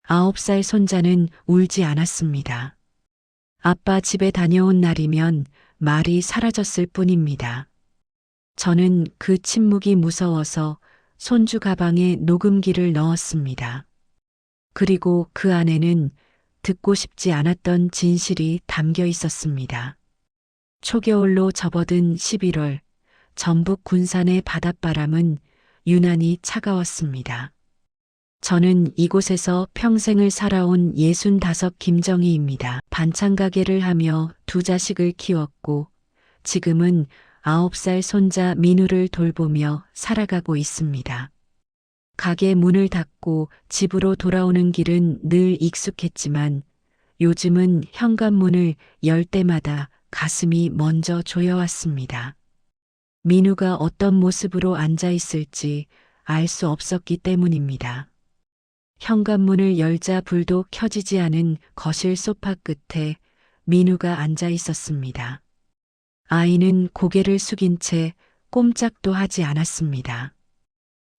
9살 손자는 울지 않았습니다. 아빠 집에 다녀온 날이면 말이 사라졌을 뿐입니다. 저는 그 침묵이 무서워서 손주 가방에 녹음기를 넣었습니다. 그리고 그 안에는 듣고 싶지 않았던 진실이 담겨 있었습니다. 초겨울로 접어든 11월, 전북 군산의 바닷바람은 유난히 차가웠습니다. 저는 이곳에서 평생을 살아온 65 김정희입니다. 반찬 가게를 하며 두 자식을 키웠고 지금은 9살 손자 민우를 돌보며 살아가고 있습니다. 가게 문을 닫고 집으로 돌아오는 길은 늘 익숙했지만 요즘은 현관문을 열 때마다 가슴이 먼저 조여왔습니다. 민우가 어떤 모습으로 앉아 있을지 알 수 없었기 때문입니다. 현관문을 열자 불도 켜지지 않은 거실 소파 끝에 민우가 앉아 있었습니다. 아이는 고개를 숙인 채 꼼짝도 하지 않았습니다.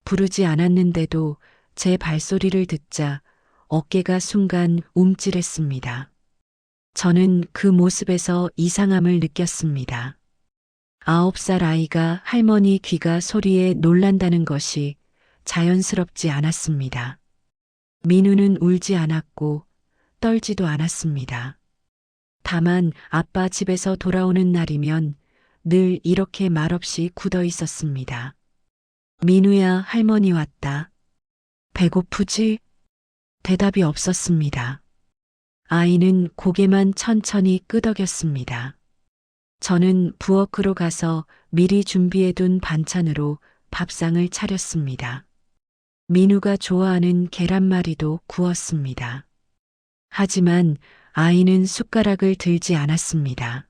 부르지 않았는데도 제 발소리를 듣자 어깨가 순간 움찔했습니다. 저는 그 모습에서 이상함을 느꼈습니다. 9살 아이가 할머니 귀가 소리에 놀란다는 것이 자연스럽지 않았습니다. 민우는 울지 않았고 떨지도 않았습니다. 다만 아빠 집에서 돌아오는 날이면 늘 이렇게 말없이 굳어 있었습니다. 민우야, 할머니 왔다. 배고프지? 대답이 없었습니다. 아이는 고개만 천천히 끄덕였습니다. 저는 부엌으로 가서 미리 준비해둔 반찬으로 밥상을 차렸습니다. 민우가 좋아하는 계란말이도 구웠습니다. 하지만 아이는 숟가락을 들지 않았습니다.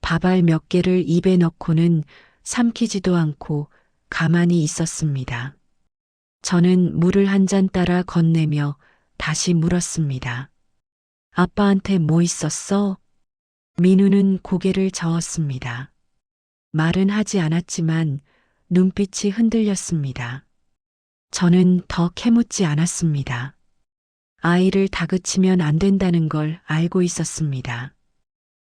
밥알 몇 개를 입에 넣고는 삼키지도 않고 가만히 있었습니다. 저는 물을 한 잔 따라 건네며 다시 물었습니다. 아빠한테 뭐 있었어? 민우는 고개를 저었습니다. 말은 하지 않았지만 눈빛이 흔들렸습니다. 저는 더 캐묻지 않았습니다. 아이를 다그치면 안 된다는 걸 알고 있었습니다.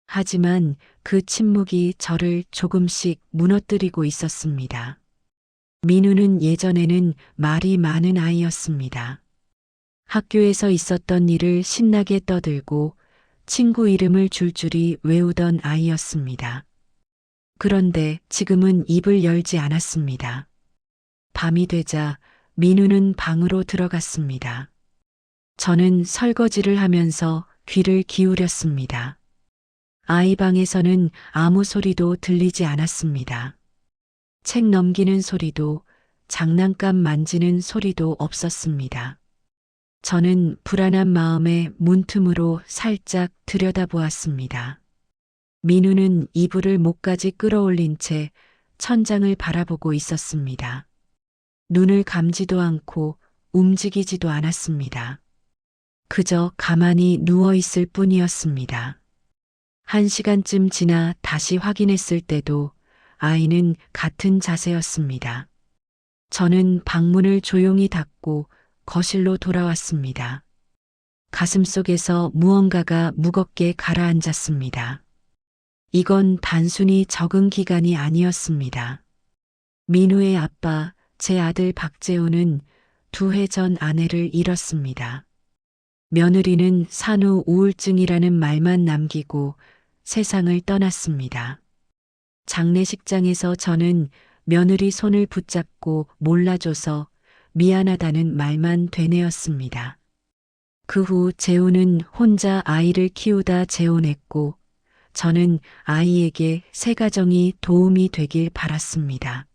하지만 그 침묵이 저를 조금씩 무너뜨리고 있었습니다. 민우는 예전에는 말이 많은 아이였습니다. 학교에서 있었던 일을 신나게 떠들고 친구 이름을 줄줄이 외우던 아이였습니다. 그런데 지금은 입을 열지 않았습니다. 밤이 되자 민우는 방으로 들어갔습니다. 저는 설거지를 하면서 귀를 기울였습니다. 아이 방에서는 아무 소리도 들리지 않았습니다. 책 넘기는 소리도 장난감 만지는 소리도 없었습니다. 저는 불안한 마음에 문틈으로 살짝 들여다보았습니다. 민우는 이불을 목까지 끌어올린 채 천장을 바라보고 있었습니다. 눈을 감지도 않고 움직이지도 않았습니다. 그저 가만히 누워 있을 뿐이었습니다. 1시간쯤 지나 다시 확인했을 때도 아이는 같은 자세였습니다. 저는 방문을 조용히 닫고 거실로 돌아왔습니다. 가슴속에서 무언가가 무겁게 가라앉았습니다. 이건 단순히 적응 기간이 아니었습니다. 민우의 아빠, 제 아들 박재호는 2해 전 아내를 잃었습니다. 며느리는 산후 우울증이라는 말만 남기고 세상을 떠났습니다. 장례식장에서 저는 며느리 손을 붙잡고 몰라줘서 미안하다는 말만 되뇌었습니다. 그 후 재호는 혼자 아이를 키우다 재혼했고 저는 아이에게 새 가정이 도움이 되길 바랐습니다.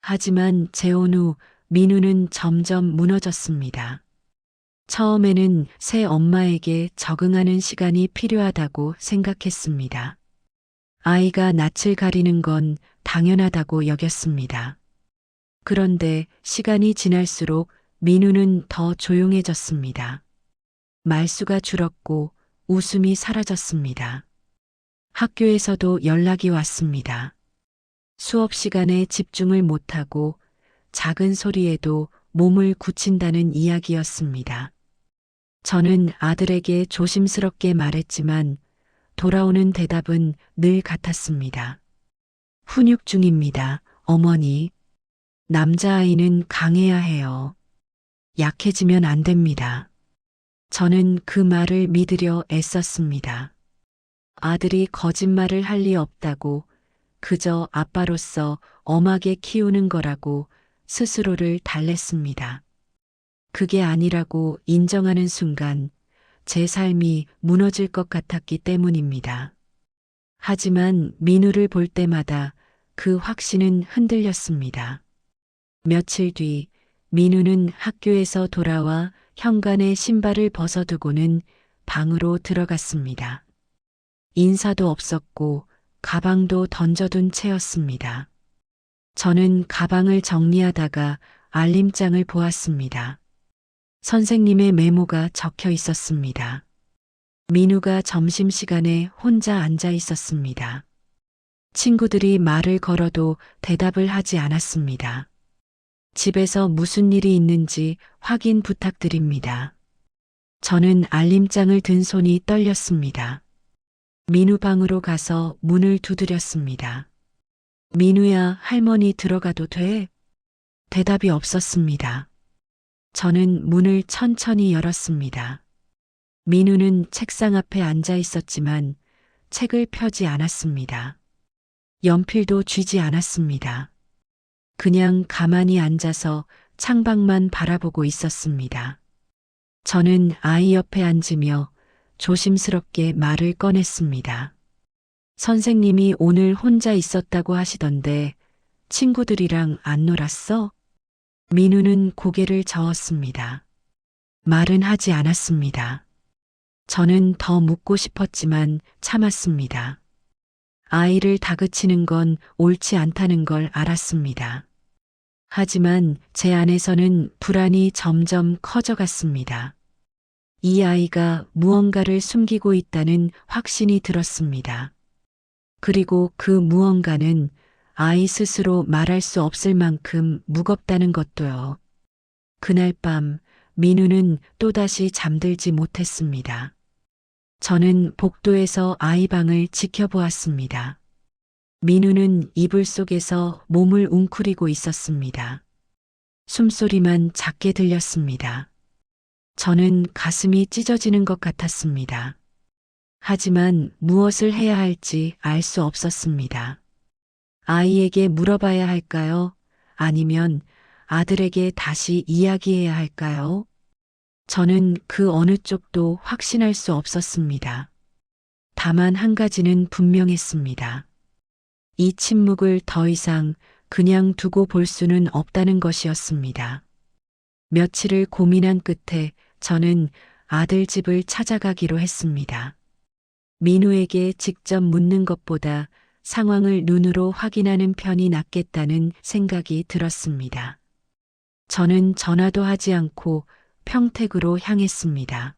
하지만 재혼 후 민우는 점점 무너졌습니다. 처음에는 새 엄마에게 적응하는 시간이 필요하다고 생각했습니다. 아이가 낯을 가리는 건 당연하다고 여겼습니다. 그런데 시간이 지날수록 민우는 더 조용해졌습니다. 말수가 줄었고 웃음이 사라졌습니다. 학교에서도 연락이 왔습니다. 수업 시간에 집중을 못하고 작은 소리에도 몸을 굳힌다는 이야기였습니다. 저는 아들에게 조심스럽게 말했지만 돌아오는 대답은 늘 같았습니다. 훈육 중입니다, 어머니. 남자아이는 강해야 해요. 약해지면 안 됩니다. 저는 그 말을 믿으려 애썼습니다. 아들이 거짓말을 할 리 없다고, 그저 아빠로서 엄하게 키우는 거라고 스스로를 달랬습니다. 그게 아니라고 인정하는 순간 제 삶이 무너질 것 같았기 때문입니다. 하지만 민우를 볼 때마다 그 확신은 흔들렸습니다. 며칠 뒤 민우는 학교에서 돌아와 현관에 신발을 벗어두고는 방으로 들어갔습니다. 인사도 없었고 가방도 던져둔 채였습니다. 저는 가방을 정리하다가 알림장을 보았습니다. 선생님의 메모가 적혀 있었습니다. 민우가 점심시간에 혼자 앉아 있었습니다. 친구들이 말을 걸어도 대답을 하지 않았습니다. 집에서 무슨 일이 있는지 확인 부탁드립니다. 저는 알림장을 든 손이 떨렸습니다. 민우 방으로 가서 문을 두드렸습니다. 민우야, 할머니 들어가도 돼? 대답이 없었습니다. 저는 문을 천천히 열었습니다. 민우는 책상 앞에 앉아 있었지만 책을 펴지 않았습니다. 연필도 쥐지 않았습니다. 그냥 가만히 앉아서 창밖만 바라보고 있었습니다. 저는 아이 옆에 앉으며 조심스럽게 말을 꺼냈습니다. 선생님이 오늘 혼자 있었다고 하시던데 친구들이랑 안 놀았어? 민우는 고개를 저었습니다. 말은 하지 않았습니다. 저는 더 묻고 싶었지만 참았습니다. 아이를 다그치는 건 옳지 않다는 걸 알았습니다. 하지만 제 안에서는 불안이 점점 커져갔습니다. 이 아이가 무언가를 숨기고 있다는 확신이 들었습니다. 그리고 그 무언가는 아이 스스로 말할 수 없을 만큼 무겁다는 것도요. 그날 밤 민우는 또다시 잠들지 못했습니다. 저는 복도에서 아이 방을 지켜보았습니다. 민우는 이불 속에서 몸을 웅크리고 있었습니다. 숨소리만 작게 들렸습니다. 저는 가슴이 찢어지는 것 같았습니다. 하지만 무엇을 해야 할지 알 수 없었습니다. 아이에게 물어봐야 할까요? 아니면 아들에게 다시 이야기해야 할까요? 저는 그 어느 쪽도 확신할 수 없었습니다. 다만 한 가지는 분명했습니다. 이 침묵을 더 이상 그냥 두고 볼 수는 없다는 것이었습니다. 며칠을 고민한 끝에 저는 아들 집을 찾아가기로 했습니다. 민우에게 직접 묻는 것보다 상황을 눈으로 확인하는 편이 낫겠다는 생각이 들었습니다. 저는 전화도 하지 않고 평택으로 향했습니다.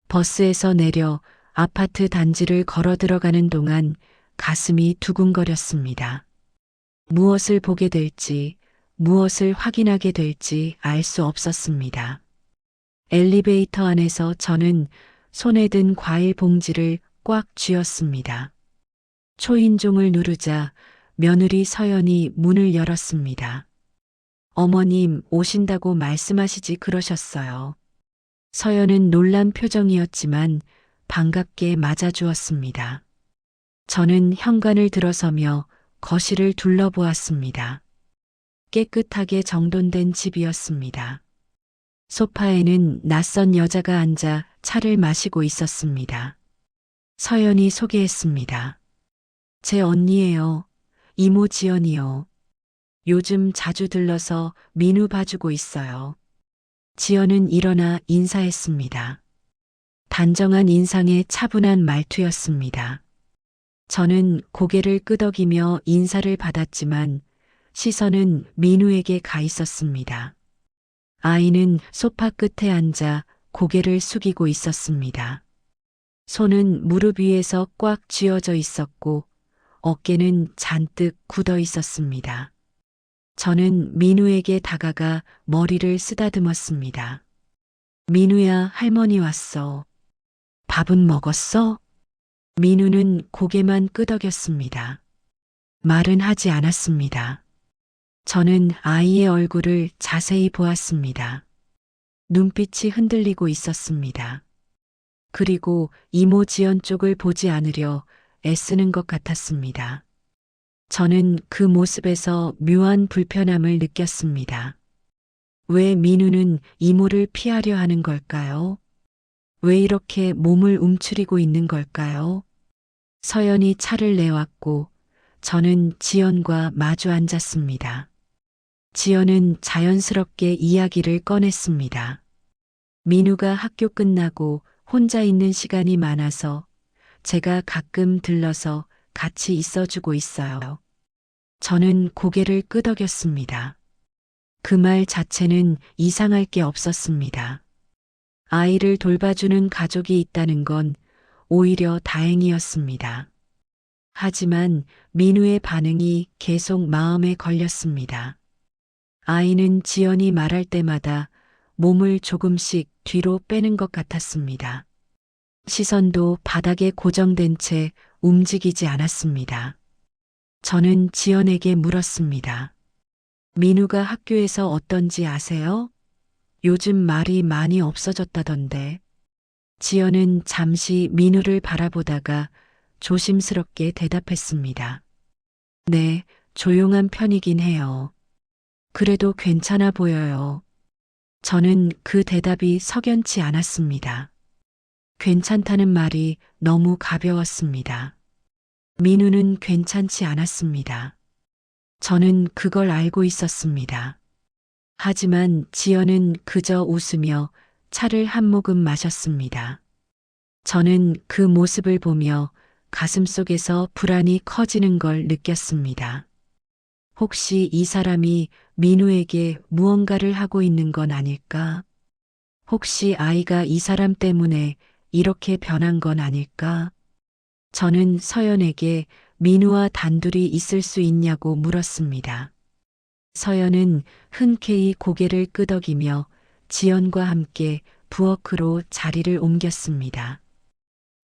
버스에서 내려 아파트 단지를 걸어 들어가는 동안 가슴이 두근거렸습니다. 무엇을 보게 될지, 무엇을 확인하게 될지 알 수 없었습니다. 엘리베이터 안에서 저는 손에 든 과일 봉지를 꽉 쥐었습니다. 초인종을 누르자 며느리 서연이 문을 열었습니다. 어머님 오신다고 말씀하시지 그러셨어요. 서연은 놀란 표정이었지만 반갑게 맞아주었습니다. 저는 현관을 들어서며 거실을 둘러보았습니다. 깨끗하게 정돈된 집이었습니다. 소파에는 낯선 여자가 앉아 차를 마시고 있었습니다. 서연이 소개했습니다. 제 언니예요. 이모 지연이요. 요즘 자주 들러서 민우 봐주고 있어요. 지연은 일어나 인사했습니다. 단정한 인상에 차분한 말투였습니다. 저는 고개를 끄덕이며 인사를 받았지만 시선은 민우에게 가 있었습니다. 아이는 소파 끝에 앉아 고개를 숙이고 있었습니다. 손은 무릎 위에서 꽉 쥐어져 있었고 어깨는 잔뜩 굳어 있었습니다. 저는 민우에게 다가가 머리를 쓰다듬었습니다. 민우야, 할머니 왔어. 밥은 먹었어? 민우는 고개만 끄덕였습니다. 말은 하지 않았습니다. 저는 아이의 얼굴을 자세히 보았습니다. 눈빛이 흔들리고 있었습니다. 그리고 이모 지연 쪽을 보지 않으려 애쓰는 것 같았습니다. 저는 그 모습에서 묘한 불편함을 느꼈습니다. 왜 민우는 이모를 피하려 하는 걸까요? 왜 이렇게 몸을 움츠리고 있는 걸까요? 서연이 차를 내왔고 저는 지연과 마주 앉았습니다. 지연은 자연스럽게 이야기를 꺼냈습니다. 민우가 학교 끝나고 혼자 있는 시간이 많아서 제가 가끔 들러서 같이 있어주고 있어요. 저는 고개를 끄덕였습니다. 그 말 자체는 이상할 게 없었습니다. 아이를 돌봐주는 가족이 있다는 건 오히려 다행이었습니다. 하지만 민우의 반응이 계속 마음에 걸렸습니다. 아이는 지연이 말할 때마다 몸을 조금씩 뒤로 빼는 것 같았습니다. 시선도 바닥에 고정된 채 움직이지 않았습니다. 저는 지연에게 물었습니다. 민우가 학교에서 어떤지 아세요? 요즘 말이 많이 없어졌다던데. 지연은 잠시 민우를 바라보다가 조심스럽게 대답했습니다. 네, 조용한 편이긴 해요. 그래도 괜찮아 보여요. 저는 그 대답이 석연치 않았습니다. 괜찮다는 말이 너무 가벼웠습니다. 민우는 괜찮지 않았습니다. 저는 그걸 알고 있었습니다. 하지만 지연은 그저 웃으며 차를 한 모금 마셨습니다. 저는 그 모습을 보며 가슴속에서 불안이 커지는 걸 느꼈습니다. 혹시 이 사람이 민우에게 무언가를 하고 있는 건 아닐까? 혹시 아이가 이 사람 때문에 이렇게 변한 건 아닐까? 저는 서연에게 민우와 단둘이 있을 수 있냐고 물었습니다. 서연은 흔쾌히 고개를 끄덕이며 지연과 함께 부엌으로 자리를 옮겼습니다.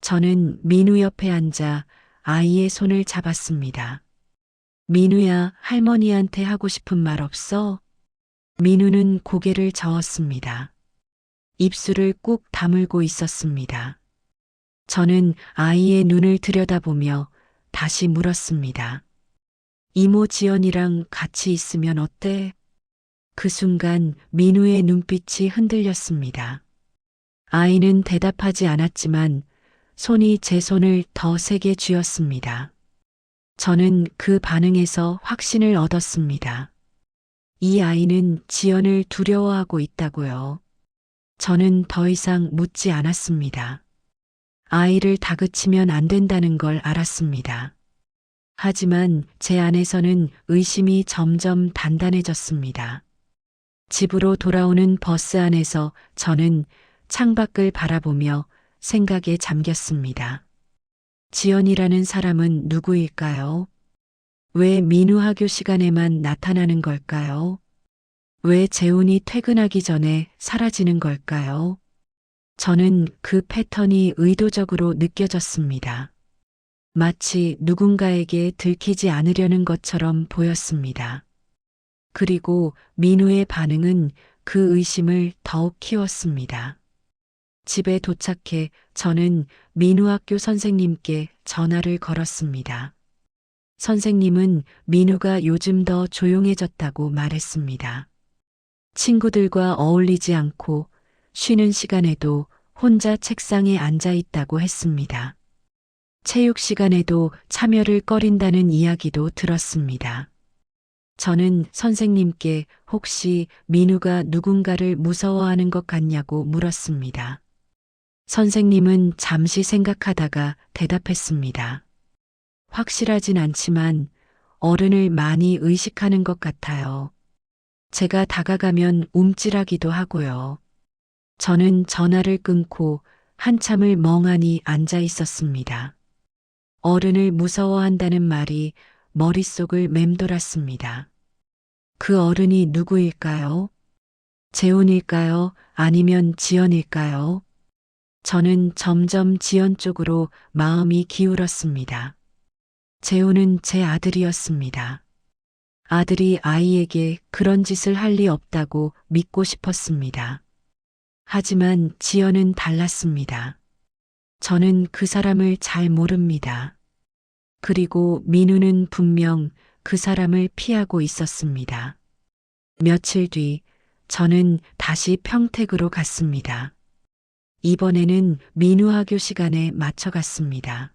저는 민우 옆에 앉아 아이의 손을 잡았습니다. 민우야, 할머니한테 하고 싶은 말 없어? 민우는 고개를 저었습니다. 입술을 꾹 다물고 있었습니다. 저는 아이의 눈을 들여다보며 다시 물었습니다. 이모 지연이랑 같이 있으면 어때? 그 순간 민우의 눈빛이 흔들렸습니다. 아이는 대답하지 않았지만 손이 제 손을 더 세게 쥐었습니다. 저는 그 반응에서 확신을 얻었습니다. 이 아이는 지연을 두려워하고 있다고요. 저는 더 이상 묻지 않았습니다. 아이를 다그치면 안 된다는 걸 알았습니다. 하지만 제 안에서는 의심이 점점 단단해졌습니다. 집으로 돌아오는 버스 안에서 저는 창밖을 바라보며 생각에 잠겼습니다. 지연이라는 사람은 누구일까요? 왜 민우 학교 시간에만 나타나는 걸까요? 왜 재훈이 퇴근하기 전에 사라지는 걸까요? 저는 그 패턴이 의도적으로 느껴졌습니다. 마치 누군가에게 들키지 않으려는 것처럼 보였습니다. 그리고 민우의 반응은 그 의심을 더욱 키웠습니다. 집에 도착해 저는 민우 학교 선생님께 전화를 걸었습니다. 선생님은 민우가 요즘 더 조용해졌다고 말했습니다. 친구들과 어울리지 않고 쉬는 시간에도 혼자 책상에 앉아 있다고 했습니다. 체육 시간에도 참여를 꺼린다는 이야기도 들었습니다. 저는 선생님께 혹시 민우가 누군가를 무서워하는 것 같냐고 물었습니다. 선생님은 잠시 생각하다가 대답했습니다. 확실하진 않지만 어른을 많이 의식하는 것 같아요. 제가 다가가면 움찔하기도 하고요. 저는 전화를 끊고 한참을 멍하니 앉아 있었습니다. 어른을 무서워한다는 말이 머릿속을 맴돌았습니다. 그 어른이 누구일까요? 재훈일까요? 아니면 지연일까요? 저는 점점 지연 쪽으로 마음이 기울었습니다. 재훈은 제 아들이었습니다. 아들이 아이에게 그런 짓을 할 리 없다고 믿고 싶었습니다. 하지만 지연은 달랐습니다. 저는 그 사람을 잘 모릅니다. 그리고 민우는 분명 그 사람을 피하고 있었습니다. 며칠 뒤 저는 다시 평택으로 갔습니다. 이번에는 민우학교 시간에 맞춰갔습니다.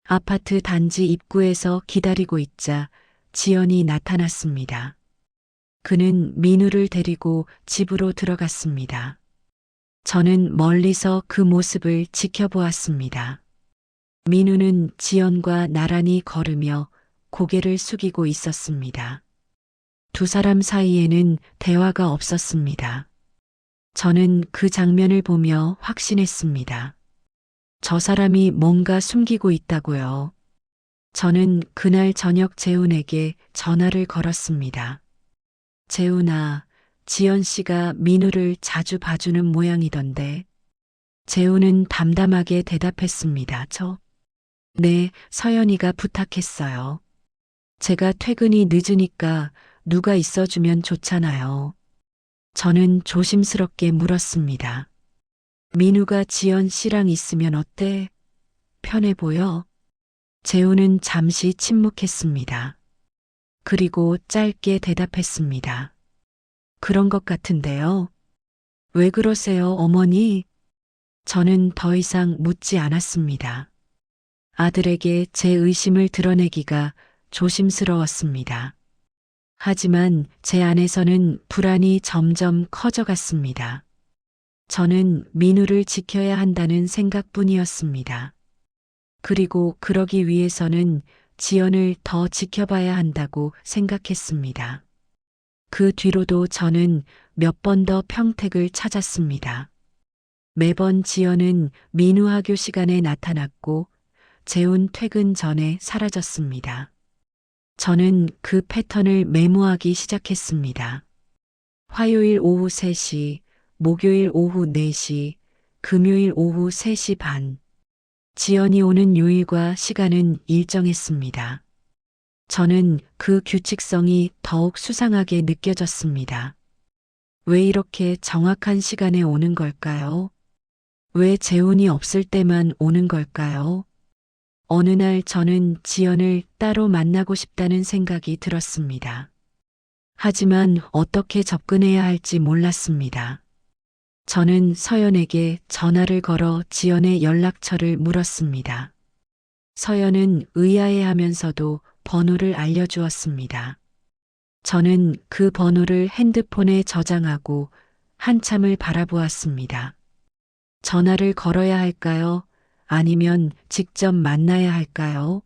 아파트 단지 입구에서 기다리고 있자 지연이 나타났습니다. 그는 민우를 데리고 집으로 들어갔습니다. 저는 멀리서 그 모습을 지켜보았습니다. 민우는 지연과 나란히 걸으며 고개를 숙이고 있었습니다. 두 사람 사이에는 대화가 없었습니다. 저는 그 장면을 보며 확신했습니다. 저 사람이 뭔가 숨기고 있다고요. 저는 그날 저녁 재훈에게 전화를 걸었습니다. 재훈아, 지연 씨가 민우를 자주 봐주는 모양이던데. 재훈은 담담하게 대답했습니다. 네, 서연이가 부탁했어요. 제가 퇴근이 늦으니까 누가 있어주면 좋잖아요. 저는 조심스럽게 물었습니다. 민우가 지연 씨랑 있으면 어때? 편해 보여? 재훈은 잠시 침묵했습니다. 그리고 짧게 대답했습니다. 그런 것 같은데요. 왜 그러세요, 어머니? 저는 더 이상 묻지 않았습니다. 아들에게 제 의심을 드러내기가 조심스러웠습니다. 하지만 제 안에서는 불안이 점점 커져갔습니다. 저는 민우를 지켜야 한다는 생각뿐이었습니다. 그리고 그러기 위해서는 지연을 더 지켜봐야 한다고 생각했습니다. 그 뒤로도 저는 몇 번 더 평택을 찾았습니다. 매번 지연은 민우 학교 시간에 나타났고 재훈 퇴근 전에 사라졌습니다. 저는 그 패턴을 메모하기 시작했습니다. 화요일 오후 3시, 목요일 오후 4시, 금요일 오후 3시 반. 지연이 오는 요일과 시간은 일정했습니다. 저는 그 규칙성이 더욱 수상하게 느껴졌습니다. 왜 이렇게 정확한 시간에 오는 걸까요? 왜 재훈이 없을 때만 오는 걸까요? 어느 날 저는 지연을 따로 만나고 싶다는 생각이 들었습니다. 하지만 어떻게 접근해야 할지 몰랐습니다. 저는 서연에게 전화를 걸어 지연의 연락처를 물었습니다. 서연은 의아해하면서도 번호를 알려주었습니다. 저는 그 번호를 핸드폰에 저장하고 한참을 바라보았습니다. 전화를 걸어야 할까요? 아니면 직접 만나야 할까요?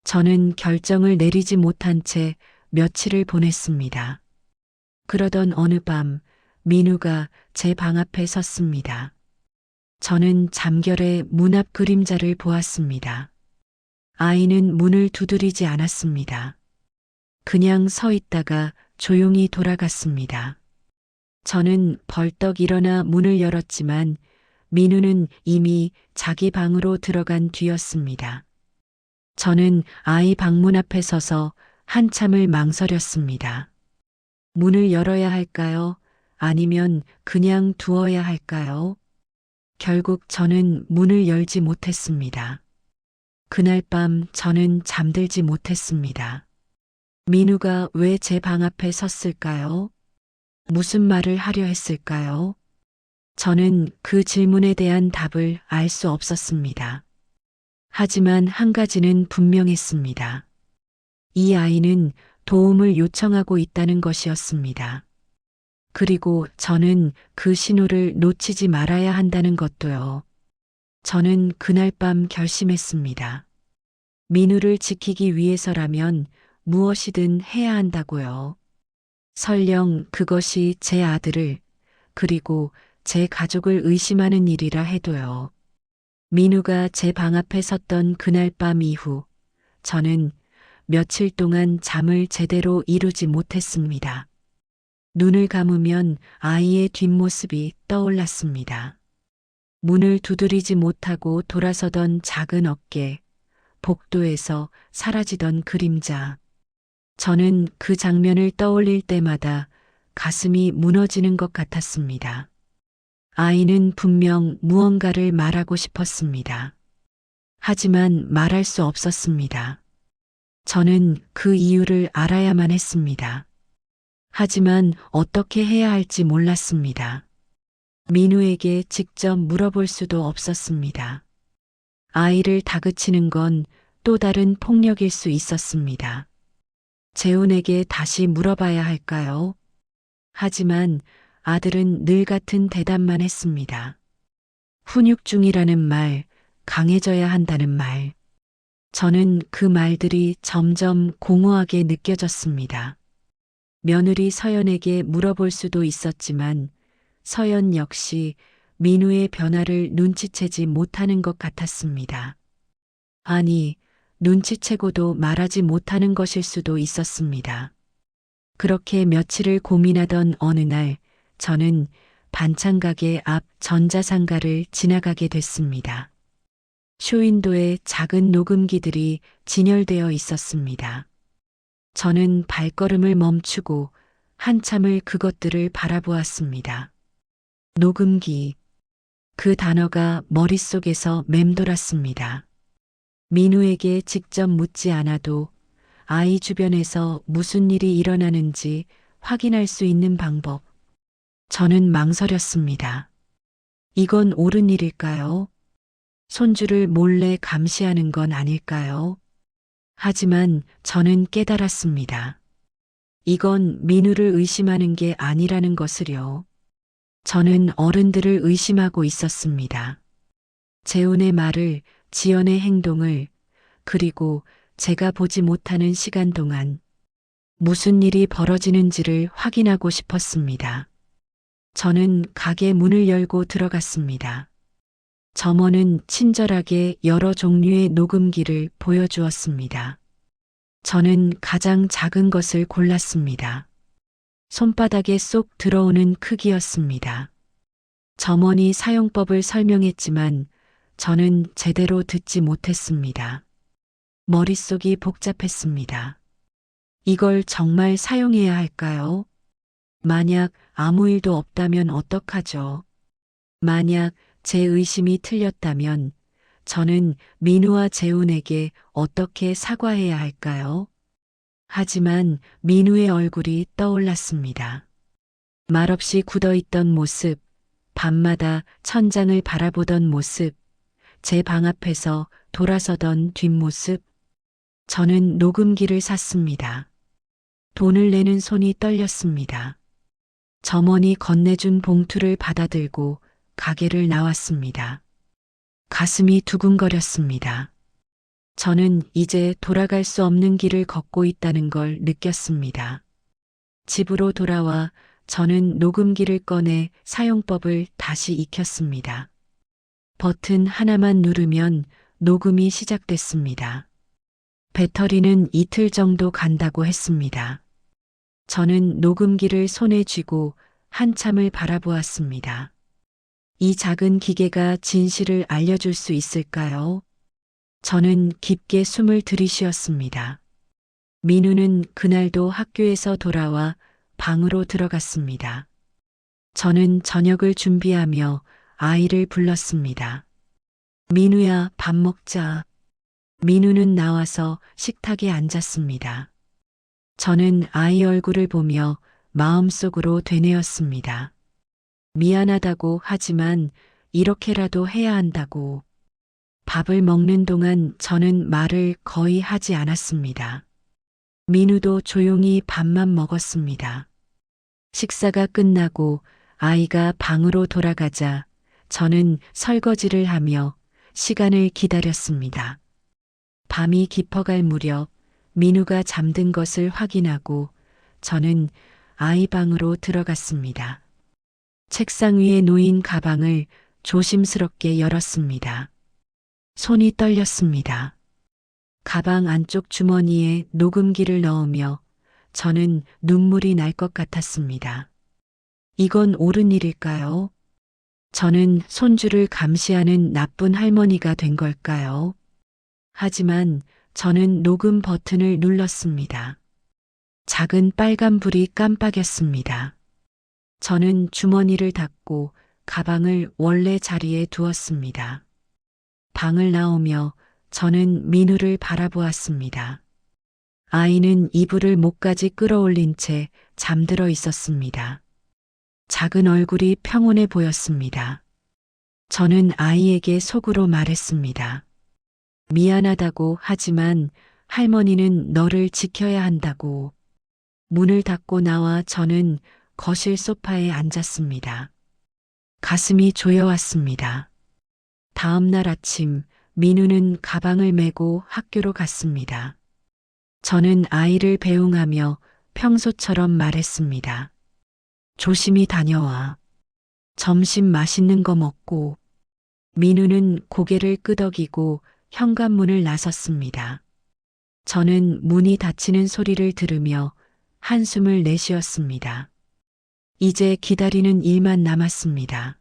저는 결정을 내리지 못한 채 며칠을 보냈습니다. 그러던 어느 밤 민우가 제 방 앞에 섰습니다. 저는 잠결에 문 앞 그림자를 보았습니다. 아이는 문을 두드리지 않았습니다. 그냥 서 있다가 조용히 돌아갔습니다. 저는 벌떡 일어나 문을 열었지만 민우는 이미 자기 방으로 들어간 뒤였습니다. 저는 아이 방문 앞에 서서 한참을 망설였습니다. 문을 열어야 할까요? 아니면 그냥 두어야 할까요? 결국 저는 문을 열지 못했습니다. 그날 밤 저는 잠들지 못했습니다. 민우가 왜 제 방 앞에 섰을까요? 무슨 말을 하려 했을까요? 저는 그 질문에 대한 답을 알 수 없었습니다. 하지만 한 가지는 분명했습니다. 이 아이는 도움을 요청하고 있다는 것이었습니다. 그리고 저는 그 신호를 놓치지 말아야 한다는 것도요. 저는 그날 밤 결심했습니다. 민우를 지키기 위해서라면 무엇이든 해야 한다고요. 설령 그것이 제 아들을 그리고 제 가족을 의심하는 일이라 해도요. 민우가 제 방 앞에 섰던 그날 밤 이후 저는 며칠 동안 잠을 제대로 이루지 못했습니다. 눈을 감으면 아이의 뒷모습이 떠올랐습니다. 문을 두드리지 못하고 돌아서던 작은 어깨, 복도에서 사라지던 그림자. 저는 그 장면을 떠올릴 때마다 가슴이 무너지는 것 같았습니다. 아이는 분명 무언가를 말하고 싶었습니다. 하지만 말할 수 없었습니다. 저는 그 이유를 알아야만 했습니다. 하지만 어떻게 해야 할지 몰랐습니다. 민우에게 직접 물어볼 수도 없었습니다. 아이를 다그치는 건 또 다른 폭력일 수 있었습니다. 재훈에게 다시 물어봐야 할까요? 하지만 아들은 늘 같은 대답만 했습니다. 훈육 중이라는 말, 강해져야 한다는 말. 저는 그 말들이 점점 공허하게 느껴졌습니다. 며느리 서연에게 물어볼 수도 있었지만 서연 역시 민우의 변화를 눈치채지 못하는 것 같았습니다. 아니, 눈치채고도 말하지 못하는 것일 수도 있었습니다. 그렇게 며칠을 고민하던 어느 날, 저는 반찬가게 앞 전자상가를 지나가게 됐습니다. 쇼윈도에 작은 녹음기들이 진열되어 있었습니다. 저는 발걸음을 멈추고 한참을 그것들을 바라보았습니다. 녹음기. 그 단어가 머릿속에서 맴돌았습니다. 민우에게 직접 묻지 않아도 아이 주변에서 무슨 일이 일어나는지 확인할 수 있는 방법. 저는 망설였습니다. 이건 옳은 일일까요? 손주를 몰래 감시하는 건 아닐까요? 하지만 저는 깨달았습니다. 이건 민우를 의심하는 게 아니라는 것을요. 저는 어른들을 의심하고 있었습니다. 재훈의 말을, 지연의 행동을, 그리고 제가 보지 못하는 시간 동안 무슨 일이 벌어지는지를 확인하고 싶었습니다. 저는 가게 문을 열고 들어갔습니다. 점원은 친절하게 여러 종류의 녹음기를 보여주었습니다. 저는 가장 작은 것을 골랐습니다. 손바닥에 쏙 들어오는 크기였습니다. 점원이 사용법을 설명했지만 저는 제대로 듣지 못했습니다. 머릿속이 복잡했습니다. 이걸 정말 사용해야 할까요? 만약 아무 일도 없다면 어떡하죠? 만약 제 의심이 틀렸다면 저는 민우와 재훈에게 어떻게 사과해야 할까요? 하지만 민우의 얼굴이 떠올랐습니다. 말없이 굳어있던 모습, 밤마다 천장을 바라보던 모습, 제 방 앞에서 돌아서던 뒷모습. 저는 녹음기를 샀습니다. 돈을 내는 손이 떨렸습니다. 점원이 건네준 봉투를 받아들고 가게를 나왔습니다. 가슴이 두근거렸습니다. 저는 이제 돌아갈 수 없는 길을 걷고 있다는 걸 느꼈습니다. 집으로 돌아와 저는 녹음기를 꺼내 사용법을 다시 익혔습니다. 버튼 하나만 누르면 녹음이 시작됐습니다. 배터리는 이틀 정도 간다고 했습니다. 저는 녹음기를 손에 쥐고 한참을 바라보았습니다. 이 작은 기계가 진실을 알려줄 수 있을까요? 저는 깊게 숨을 들이쉬었습니다. 민우는 그날도 학교에서 돌아와 방으로 들어갔습니다. 저는 저녁을 준비하며 아이를 불렀습니다. 민우야, 밥 먹자. 민우는 나와서 식탁에 앉았습니다. 저는 아이 얼굴을 보며 마음속으로 되뇌었습니다. 미안하다고 하지만 이렇게라도 해야 한다고. 밥을 먹는 동안 저는 말을 거의 하지 않았습니다. 민우도 조용히 밥만 먹었습니다. 식사가 끝나고 아이가 방으로 돌아가자 저는 설거지를 하며 시간을 기다렸습니다. 밤이 깊어갈 무렵 민우가 잠든 것을 확인하고 저는 아이 방으로 들어갔습니다. 책상 위에 놓인 가방을 조심스럽게 열었습니다. 손이 떨렸습니다. 가방 안쪽 주머니에 녹음기를 넣으며 저는 눈물이 날 것 같았습니다. 이건 옳은 일일까요? 저는 손주를 감시하는 나쁜 할머니가 된 걸까요? 하지만 저는 녹음 버튼을 눌렀습니다. 작은 빨간 불이 깜빡였습니다. 저는 주머니를 닫고 가방을 원래 자리에 두었습니다. 방을 나오며 저는 민우를 바라보았습니다. 아이는 이불을 목까지 끌어올린 채 잠들어 있었습니다. 작은 얼굴이 평온해 보였습니다. 저는 아이에게 속으로 말했습니다. 미안하다고 하지만 할머니는 너를 지켜야 한다고. 문을 닫고 나와 저는 거실 소파에 앉았습니다. 가슴이 조여왔습니다. 다음 날 아침 민우는 가방을 메고 학교로 갔습니다. 저는 아이를 배웅하며 평소처럼 말했습니다. 조심히 다녀와. 점심 맛있는 거 먹고. 민우는 고개를 끄덕이고 현관문을 나섰습니다. 저는 문이 닫히는 소리를 들으며 한숨을 내쉬었습니다. 이제 기다리는 일만 남았습니다.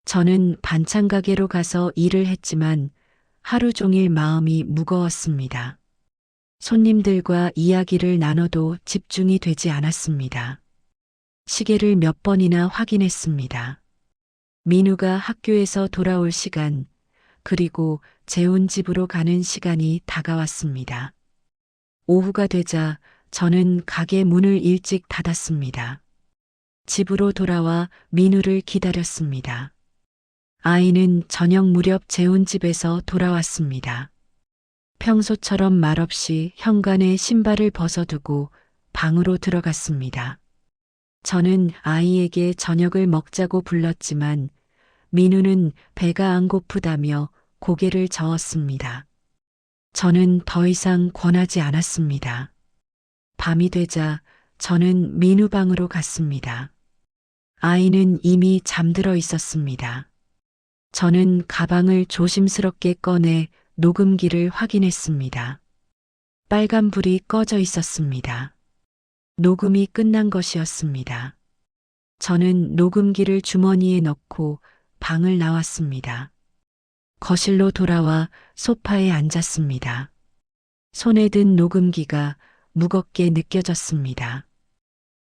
저는 반찬 가게로 가서 일을 했지만 하루 종일 마음이 무거웠습니다. 손님들과 이야기를 나눠도 집중이 되지 않았습니다. 시계를 몇 번이나 확인했습니다. 민우가 학교에서 돌아올 시간, 그리고 재훈 집으로 가는 시간이 다가왔습니다. 오후가 되자 저는 가게 문을 일찍 닫았습니다. 집으로 돌아와 민우를 기다렸습니다. 아이는 저녁 무렵 재훈 집에서 돌아왔습니다. 평소처럼 말없이 현관에 신발을 벗어두고 방으로 들어갔습니다. 저는 아이에게 저녁을 먹자고 불렀지만 민우는 배가 안 고프다며 고개를 저었습니다. 저는 더 이상 권하지 않았습니다. 밤이 되자 저는 민우 방으로 갔습니다. 아이는 이미 잠들어 있었습니다. 저는 가방을 조심스럽게 꺼내 녹음기를 확인했습니다. 빨간 불이 꺼져 있었습니다. 녹음이 끝난 것이었습니다. 저는 녹음기를 주머니에 넣고 방을 나왔습니다. 거실로 돌아와 소파에 앉았습니다. 손에 든 녹음기가 무겁게 느껴졌습니다.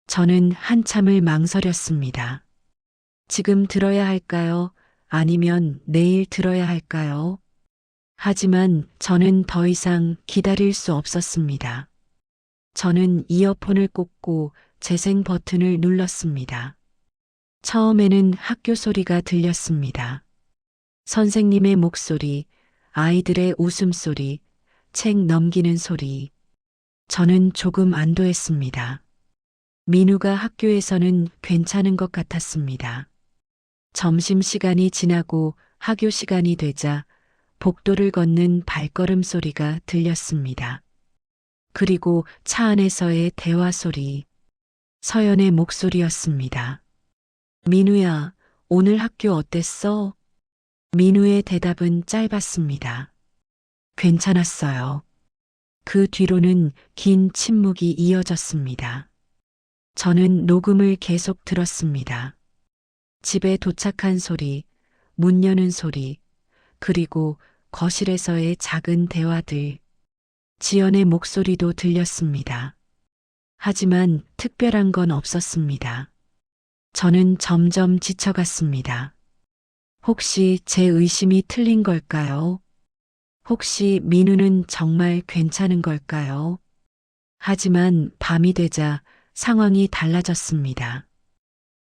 저는 한참을 망설였습니다. 지금 들어야 할까요? 아니면 내일 들어야 할까요? 하지만 저는 더 이상 기다릴 수 없었습니다. 저는 이어폰을 꽂고 재생 버튼을 눌렀습니다. 처음에는 학교 소리가 들렸습니다. 선생님의 목소리, 아이들의 웃음소리, 책 넘기는 소리. 저는 조금 안도했습니다. 민우가 학교에서는 괜찮은 것 같았습니다. 점심시간이 지나고 학교 시간이 되자 복도를 걷는 발걸음 소리가 들렸습니다. 그리고 차 안에서의 대화 소리, 서연의 목소리였습니다. 민우야, 오늘 학교 어땠어? 민우의 대답은 짧았습니다. 괜찮았어요. 그 뒤로는 긴 침묵이 이어졌습니다. 저는 녹음을 계속 들었습니다. 집에 도착한 소리, 문 여는 소리, 그리고 거실에서의 작은 대화들. 지연의 목소리도 들렸습니다. 하지만 특별한 건 없었습니다. 저는 점점 지쳐갔습니다. 혹시 제 의심이 틀린 걸까요? 혹시 민우는 정말 괜찮은 걸까요? 하지만 밤이 되자 상황이 달라졌습니다.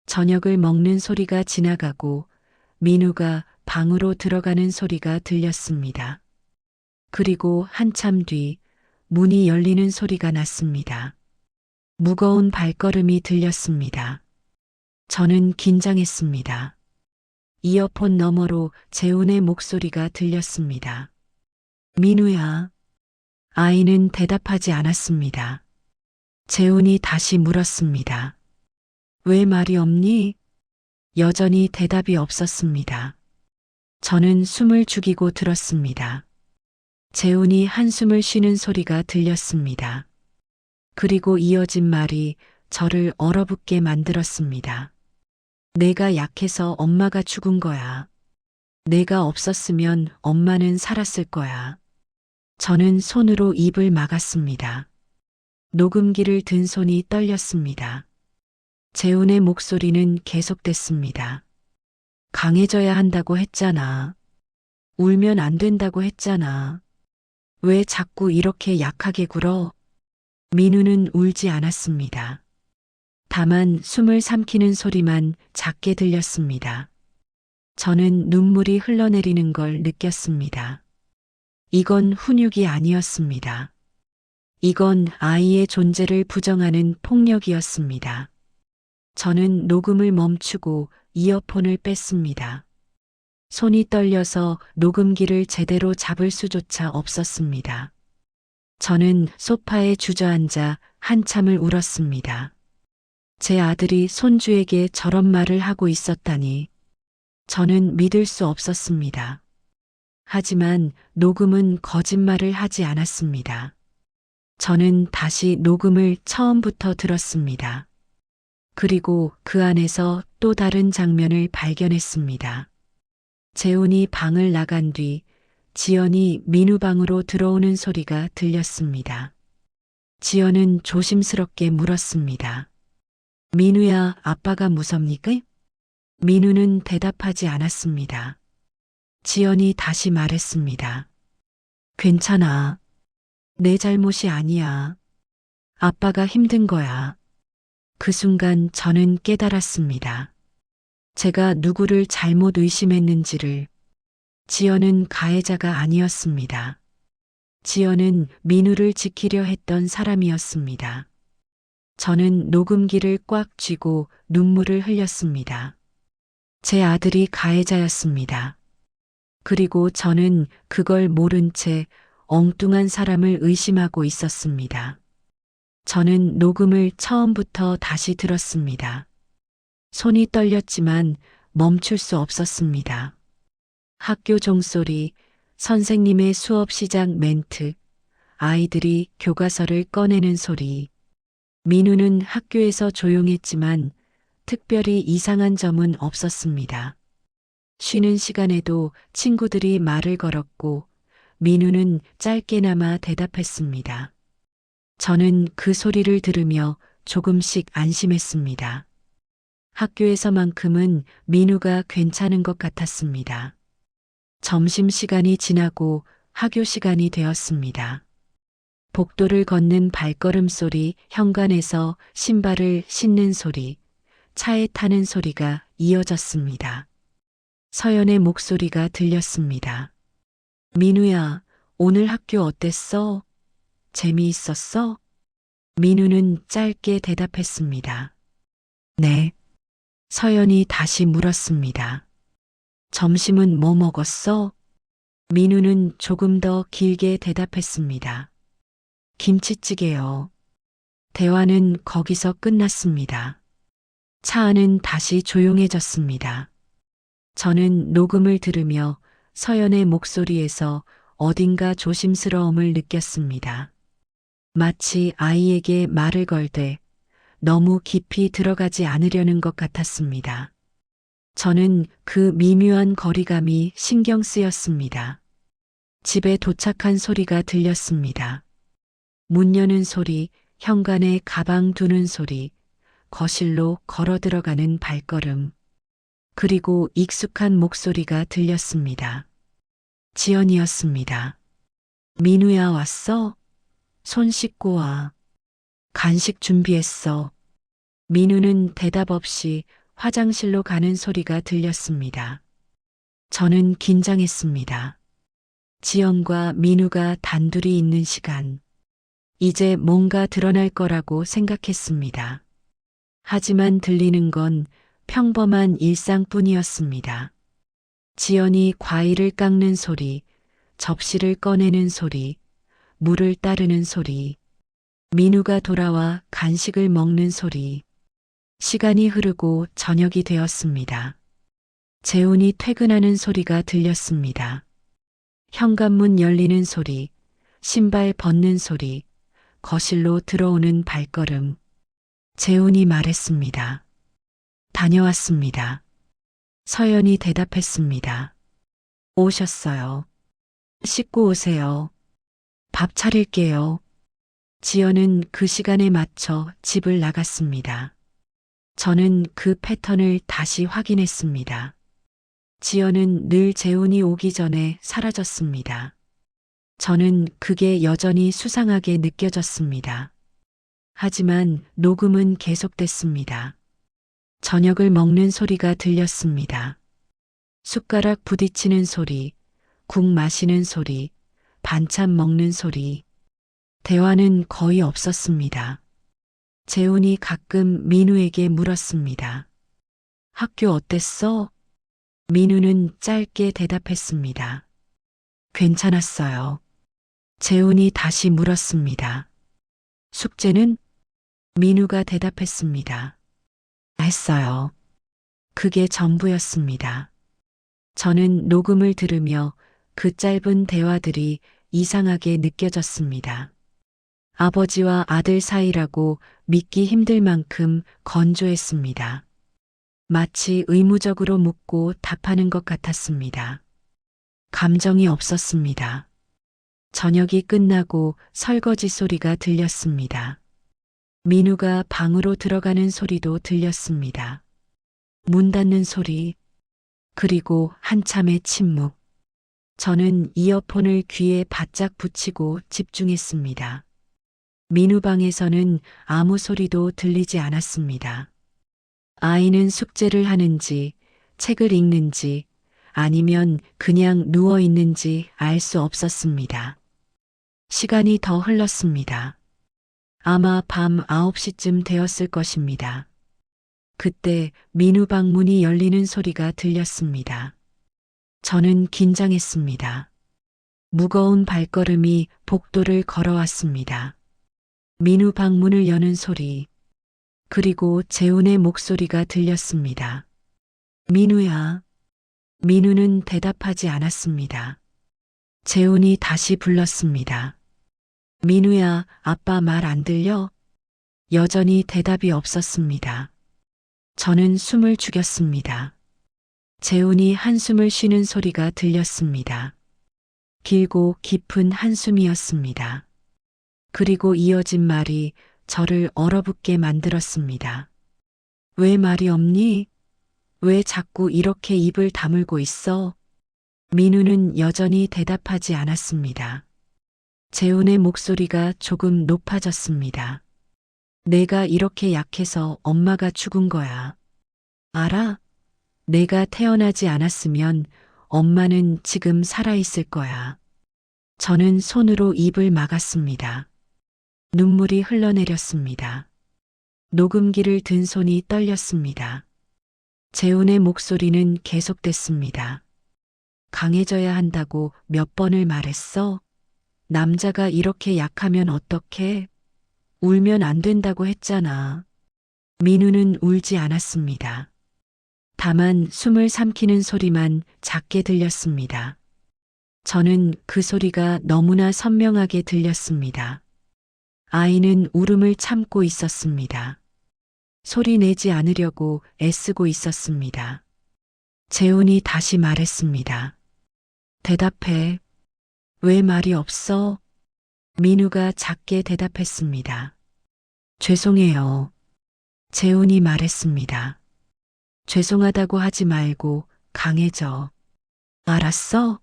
저녁을 먹는 소리가 지나가고 민우가 방으로 들어가는 소리가 들렸습니다. 그리고 한참 뒤 문이 열리는 소리가 났습니다. 무거운 발걸음이 들렸습니다. 저는 긴장했습니다. 이어폰 너머로 재훈의 목소리가 들렸습니다. 민우야. 아이는 대답하지 않았습니다. 재훈이 다시 물었습니다. 왜 말이 없니? 여전히 대답이 없었습니다. 저는 숨을 죽이고 들었습니다. 재훈이 한숨을 쉬는 소리가 들렸습니다. 그리고 이어진 말이 저를 얼어붙게 만들었습니다. 내가 약해서 엄마가 죽은 거야. 내가 없었으면 엄마는 살았을 거야. 저는 손으로 입을 막았습니다. 녹음기를 든 손이 떨렸습니다. 재훈의 목소리는 계속됐습니다. 강해져야 한다고 했잖아. 울면 안 된다고 했잖아. 왜 자꾸 이렇게 약하게 굴어? 민우는 울지 않았습니다. 다만 숨을 삼키는 소리만 작게 들렸습니다. 저는 눈물이 흘러내리는 걸 느꼈습니다. 이건 훈육이 아니었습니다. 이건 아이의 존재를 부정하는 폭력이었습니다. 저는 녹음을 멈추고 이어폰을 뺐습니다. 손이 떨려서 녹음기를 제대로 잡을 수조차 없었습니다. 저는 소파에 주저앉아 한참을 울었습니다. 제 아들이 손주에게 저런 말을 하고 있었다니. 저는 믿을 수 없었습니다. 하지만 녹음은 거짓말을 하지 않았습니다. 저는 다시 녹음을 처음부터 들었습니다. 그리고 그 안에서 또 다른 장면을 발견했습니다. 재훈이 방을 나간 뒤 지연이 민우 방으로 들어오는 소리가 들렸습니다. 지연은 조심스럽게 물었습니다. 민우야, 아빠가 무섭니까? 민우는 대답하지 않았습니다. 지연이 다시 말했습니다. 괜찮아. 내 잘못이 아니야. 아빠가 힘든 거야. 그 순간 저는 깨달았습니다. 제가 누구를 잘못 의심했는지를. 지연은 가해자가 아니었습니다. 지연은 민우를 지키려 했던 사람이었습니다. 저는 녹음기를 꽉 쥐고 눈물을 흘렸습니다. 제 아들이 가해자였습니다. 그리고 저는 그걸 모른 채 엉뚱한 사람을 의심하고 있었습니다. 저는 녹음을 처음부터 다시 들었습니다. 손이 떨렸지만 멈출 수 없었습니다. 학교 종소리, 선생님의 수업 시작 멘트, 아이들이 교과서를 꺼내는 소리. 민우는 학교에서 조용했지만 특별히 이상한 점은 없었습니다. 쉬는 시간에도 친구들이 말을 걸었고 민우는 짧게나마 대답했습니다. 저는 그 소리를 들으며 조금씩 안심했습니다. 학교에서만큼은 민우가 괜찮은 것 같았습니다. 점심시간이 지나고 학교 시간이 되었습니다. 복도를 걷는 발걸음 소리, 현관에서 신발을 신는 소리, 차에 타는 소리가 이어졌습니다. 서연의 목소리가 들렸습니다. 민우야, 오늘 학교 어땠어? 재미있었어? 민우는 짧게 대답했습니다. 네. 서연이 다시 물었습니다. 점심은 뭐 먹었어? 민우는 조금 더 길게 대답했습니다. 김치찌개요. 대화는 거기서 끝났습니다. 차 안은 다시 조용해졌습니다. 저는 녹음을 들으며 서연의 목소리에서 어딘가 조심스러움을 느꼈습니다. 마치 아이에게 말을 걸되 너무 깊이 들어가지 않으려는 것 같았습니다. 저는 그 미묘한 거리감이 신경 쓰였습니다. 집에 도착한 소리가 들렸습니다. 문 여는 소리, 현관에 가방 두는 소리, 거실로 걸어 들어가는 발걸음, 그리고 익숙한 목소리가 들렸습니다. 지연이었습니다. 민우야, 왔어? 손 씻고 와. 간식 준비했어. 민우는 대답 없이 화장실로 가는 소리가 들렸습니다. 저는 긴장했습니다. 지연과 민우가 단둘이 있는 시간. 이제 뭔가 드러날 거라고 생각했습니다. 하지만 들리는 건 평범한 일상뿐이었습니다. 지연이 과일을 깎는 소리, 접시를 꺼내는 소리, 물을 따르는 소리, 민우가 돌아와 간식을 먹는 소리. 시간이 흐르고 저녁이 되었습니다. 재훈이 퇴근하는 소리가 들렸습니다. 현관문 열리는 소리, 신발 벗는 소리, 거실로 들어오는 발걸음. 재훈이 말했습니다. 다녀왔습니다. 서연이 대답했습니다. 오셨어요. 씻고 오세요. 밥 차릴게요. 지연은 그 시간에 맞춰 집을 나갔습니다. 저는 그 패턴을 다시 확인했습니다. 지연은 늘 재훈이 오기 전에 사라졌습니다. 저는 그게 여전히 수상하게 느껴졌습니다. 하지만 녹음은 계속됐습니다. 저녁을 먹는 소리가 들렸습니다. 숟가락 부딪히는 소리, 국 마시는 소리, 반찬 먹는 소리. 대화는 거의 없었습니다. 재훈이 가끔 민우에게 물었습니다. 학교 어땠어? 민우는 짧게 대답했습니다. 괜찮았어요. 재훈이 다시 물었습니다. 숙제는? 민우가 대답했습니다. 했어요. 그게 전부였습니다. 저는 녹음을 들으며 그 짧은 대화들이 이상하게 느껴졌습니다. 아버지와 아들 사이라고 믿기 힘들 만큼 건조했습니다. 마치 의무적으로 묻고 답하는 것 같았습니다. 감정이 없었습니다. 저녁이 끝나고 설거지 소리가 들렸습니다. 민우가 방으로 들어가는 소리도 들렸습니다. 문 닫는 소리, 그리고 한참의 침묵. 저는 이어폰을 귀에 바짝 붙이고 집중했습니다. 민우 방에서는 아무 소리도 들리지 않았습니다. 아이는 숙제를 하는지, 책을 읽는지, 아니면 그냥 누워 있는지 알 수 없었습니다. 시간이 더 흘렀습니다. 아마 밤 9시쯤 되었을 것입니다. 그때 민우 방 문이 열리는 소리가 들렸습니다. 저는 긴장했습니다. 무거운 발걸음이 복도를 걸어왔습니다. 민우 방 문을 여는 소리, 그리고 재훈의 목소리가 들렸습니다. 민우야. 민우는 대답하지 않았습니다. 재훈이 다시 불렀습니다. 민우야, 아빠 말 안 들려? 여전히 대답이 없었습니다. 저는 숨을 죽였습니다. 재훈이 한숨을 쉬는 소리가 들렸습니다. 길고 깊은 한숨이었습니다. 그리고 이어진 말이 저를 얼어붙게 만들었습니다. 왜 말이 없니? 왜 자꾸 이렇게 입을 다물고 있어? 민우는 여전히 대답하지 않았습니다. 재훈의 목소리가 조금 높아졌습니다. 내가 이렇게 약해서 엄마가 죽은 거야. 알아? 내가 태어나지 않았으면 엄마는 지금 살아있을 거야. 저는 손으로 입을 막았습니다. 눈물이 흘러내렸습니다. 녹음기를 든 손이 떨렸습니다. 재훈의 목소리는 계속됐습니다. 강해져야 한다고 몇 번을 말했어? 남자가 이렇게 약하면 어떡해? 울면 안 된다고 했잖아. 민우는 울지 않았습니다. 다만 숨을 삼키는 소리만 작게 들렸습니다. 저는 그 소리가 너무나 선명하게 들렸습니다. 아이는 울음을 참고 있었습니다. 소리 내지 않으려고 애쓰고 있었습니다. 재훈이 다시 말했습니다. 대답해. 왜 말이 없어? 민우가 작게 대답했습니다. 죄송해요. 재훈이 말했습니다. 죄송하다고 하지 말고 강해져. 알았어?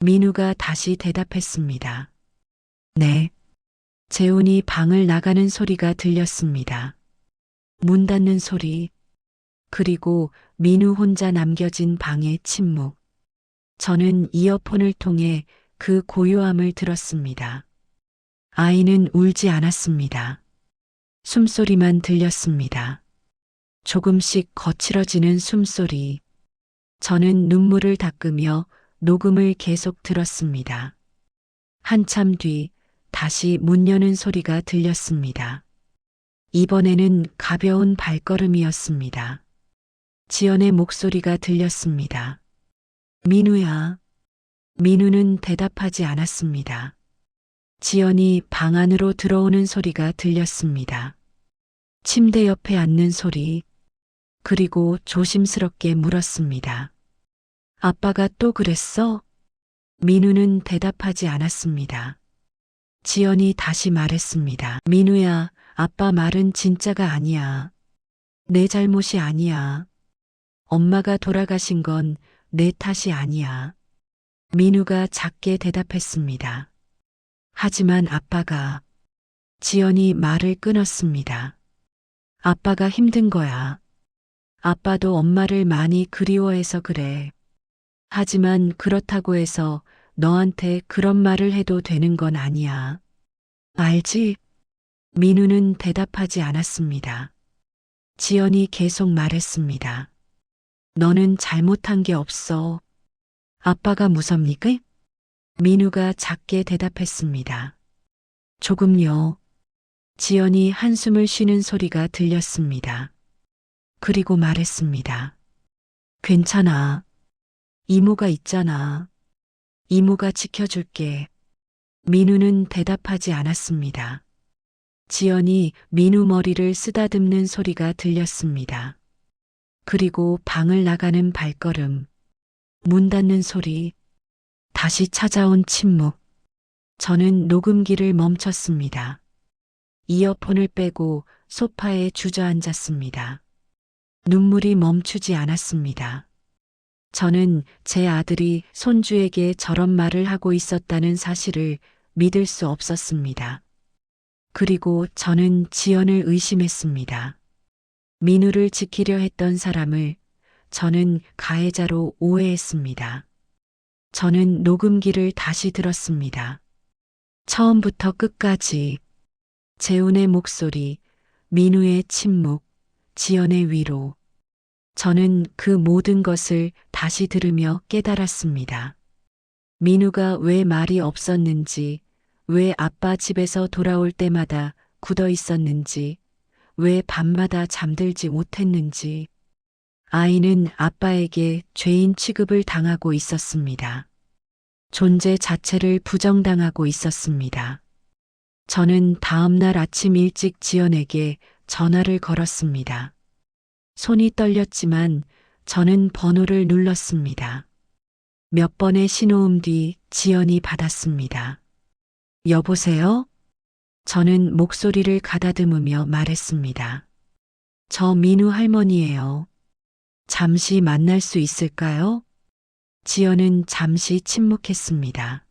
민우가 다시 대답했습니다. 네. 재훈이 방을 나가는 소리가 들렸습니다. 문 닫는 소리, 그리고 민우 혼자 남겨진 방의 침묵. 저는 이어폰을 통해 그 고요함을 들었습니다. 아이는 울지 않았습니다. 숨소리만 들렸습니다. 조금씩 거칠어지는 숨소리. 저는 눈물을 닦으며 녹음을 계속 들었습니다. 한참 뒤 다시 문 여는 소리가 들렸습니다. 이번에는 가벼운 발걸음이었습니다. 지연의 목소리가 들렸습니다. 민우야. 민우는 대답하지 않았습니다. 지연이 방 안으로 들어오는 소리가 들렸습니다. 침대 옆에 앉는 소리, 그리고 조심스럽게 물었습니다. 아빠가 또 그랬어? 민우는 대답하지 않았습니다. 지연이 다시 말했습니다. 민우야, 아빠 말은 진짜가 아니야. 내 잘못이 아니야. 엄마가 돌아가신 건 내 탓이 아니야. 민우가 작게 대답했습니다. 하지만 아빠가, 지연이 말을 끊었습니다. 아빠가 힘든 거야. 아빠도 엄마를 많이 그리워해서 그래. 하지만 그렇다고 해서 너한테 그런 말을 해도 되는 건 아니야. 알지? 민우는 대답하지 않았습니다. 지연이 계속 말했습니다. 너는 잘못한 게 없어. 아빠가 무섭니까? 민우가 작게 대답했습니다. 조금요. 지연이 한숨을 쉬는 소리가 들렸습니다. 그리고 말했습니다. 괜찮아. 이모가 있잖아. 이모가 지켜줄게. 민우는 대답하지 않았습니다. 지연이 민우 머리를 쓰다듬는 소리가 들렸습니다. 그리고 방을 나가는 발걸음, 문 닫는 소리, 다시 찾아온 침묵. 저는 녹음기를 멈췄습니다. 이어폰을 빼고 소파에 주저앉았습니다. 눈물이 멈추지 않았습니다. 저는 제 아들이 손주에게 저런 말을 하고 있었다는 사실을 믿을 수 없었습니다. 그리고 저는 지연을 의심했습니다. 민우를 지키려 했던 사람을 저는 가해자로 오해했습니다. 저는 녹음기를 다시 들었습니다. 처음부터 끝까지 재훈의 목소리, 민우의 침묵, 지연의 위로. 저는 그 모든 것을 다시 들으며 깨달았습니다. 민우가 왜 말이 없었는지, 왜 아빠 집에서 돌아올 때마다 굳어 있었는지, 왜 밤마다 잠들지 못했는지. 아이는 아빠에게 죄인 취급을 당하고 있었습니다. 존재 자체를 부정당하고 있었습니다. 저는 다음 날 아침 일찍 지연에게 전화를 걸었습니다. 손이 떨렸지만 저는 번호를 눌렀습니다. 몇 번의 신호음 뒤 지연이 받았습니다. 여보세요? 저는 목소리를 가다듬으며 말했습니다. 저 민우 할머니예요. 잠시 만날 수 있을까요? 지연은 잠시 침묵했습니다.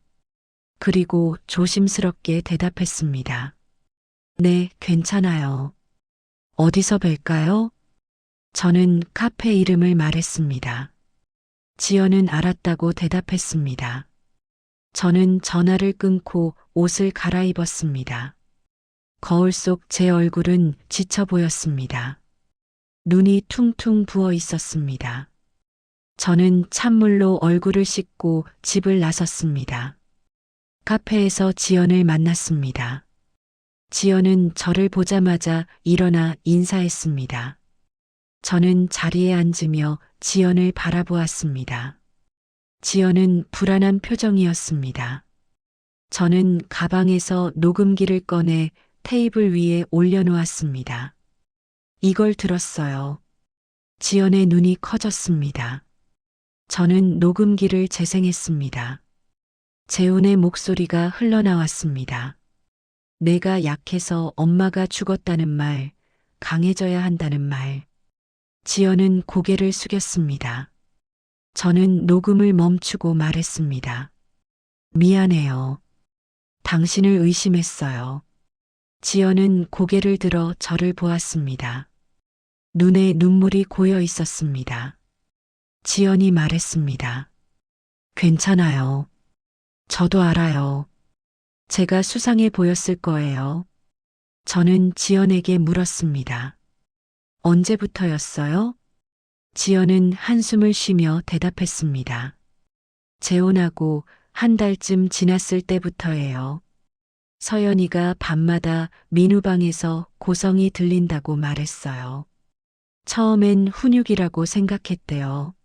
그리고 조심스럽게 대답했습니다. 네, 괜찮아요. 어디서 뵐까요? 저는 카페 이름을 말했습니다. 지연은 알았다고 대답했습니다. 저는 전화를 끊고 옷을 갈아입었습니다. 거울 속 제 얼굴은 지쳐 보였습니다. 눈이 퉁퉁 부어 있었습니다. 저는 찬물로 얼굴을 씻고 집을 나섰습니다. 카페에서 지연을 만났습니다. 지연은 저를 보자마자 일어나 인사했습니다. 저는 자리에 앉으며 지연을 바라보았습니다. 지연은 불안한 표정이었습니다. 저는 가방에서 녹음기를 꺼내 테이블 위에 올려놓았습니다. 이걸 들었어요. 지연의 눈이 커졌습니다. 저는 녹음기를 재생했습니다. 재훈의 목소리가 흘러나왔습니다. 내가 약해서 엄마가 죽었다는 말, 강해져야 한다는 말. 지연은 고개를 숙였습니다. 저는 녹음을 멈추고 말했습니다. 미안해요. 당신을 의심했어요. 지연은 고개를 들어 저를 보았습니다. 눈에 눈물이 고여 있었습니다. 지연이 말했습니다. 괜찮아요. 저도 알아요. 제가 수상해 보였을 거예요. 저는 지연에게 물었습니다. 언제부터였어요? 지연은 한숨을 쉬며 대답했습니다. 재혼하고 한 달쯤 지났을 때부터예요. 서연이가 밤마다 민우 방에서 고성이 들린다고 말했어요. 처음엔 훈육이라고 생각했대요.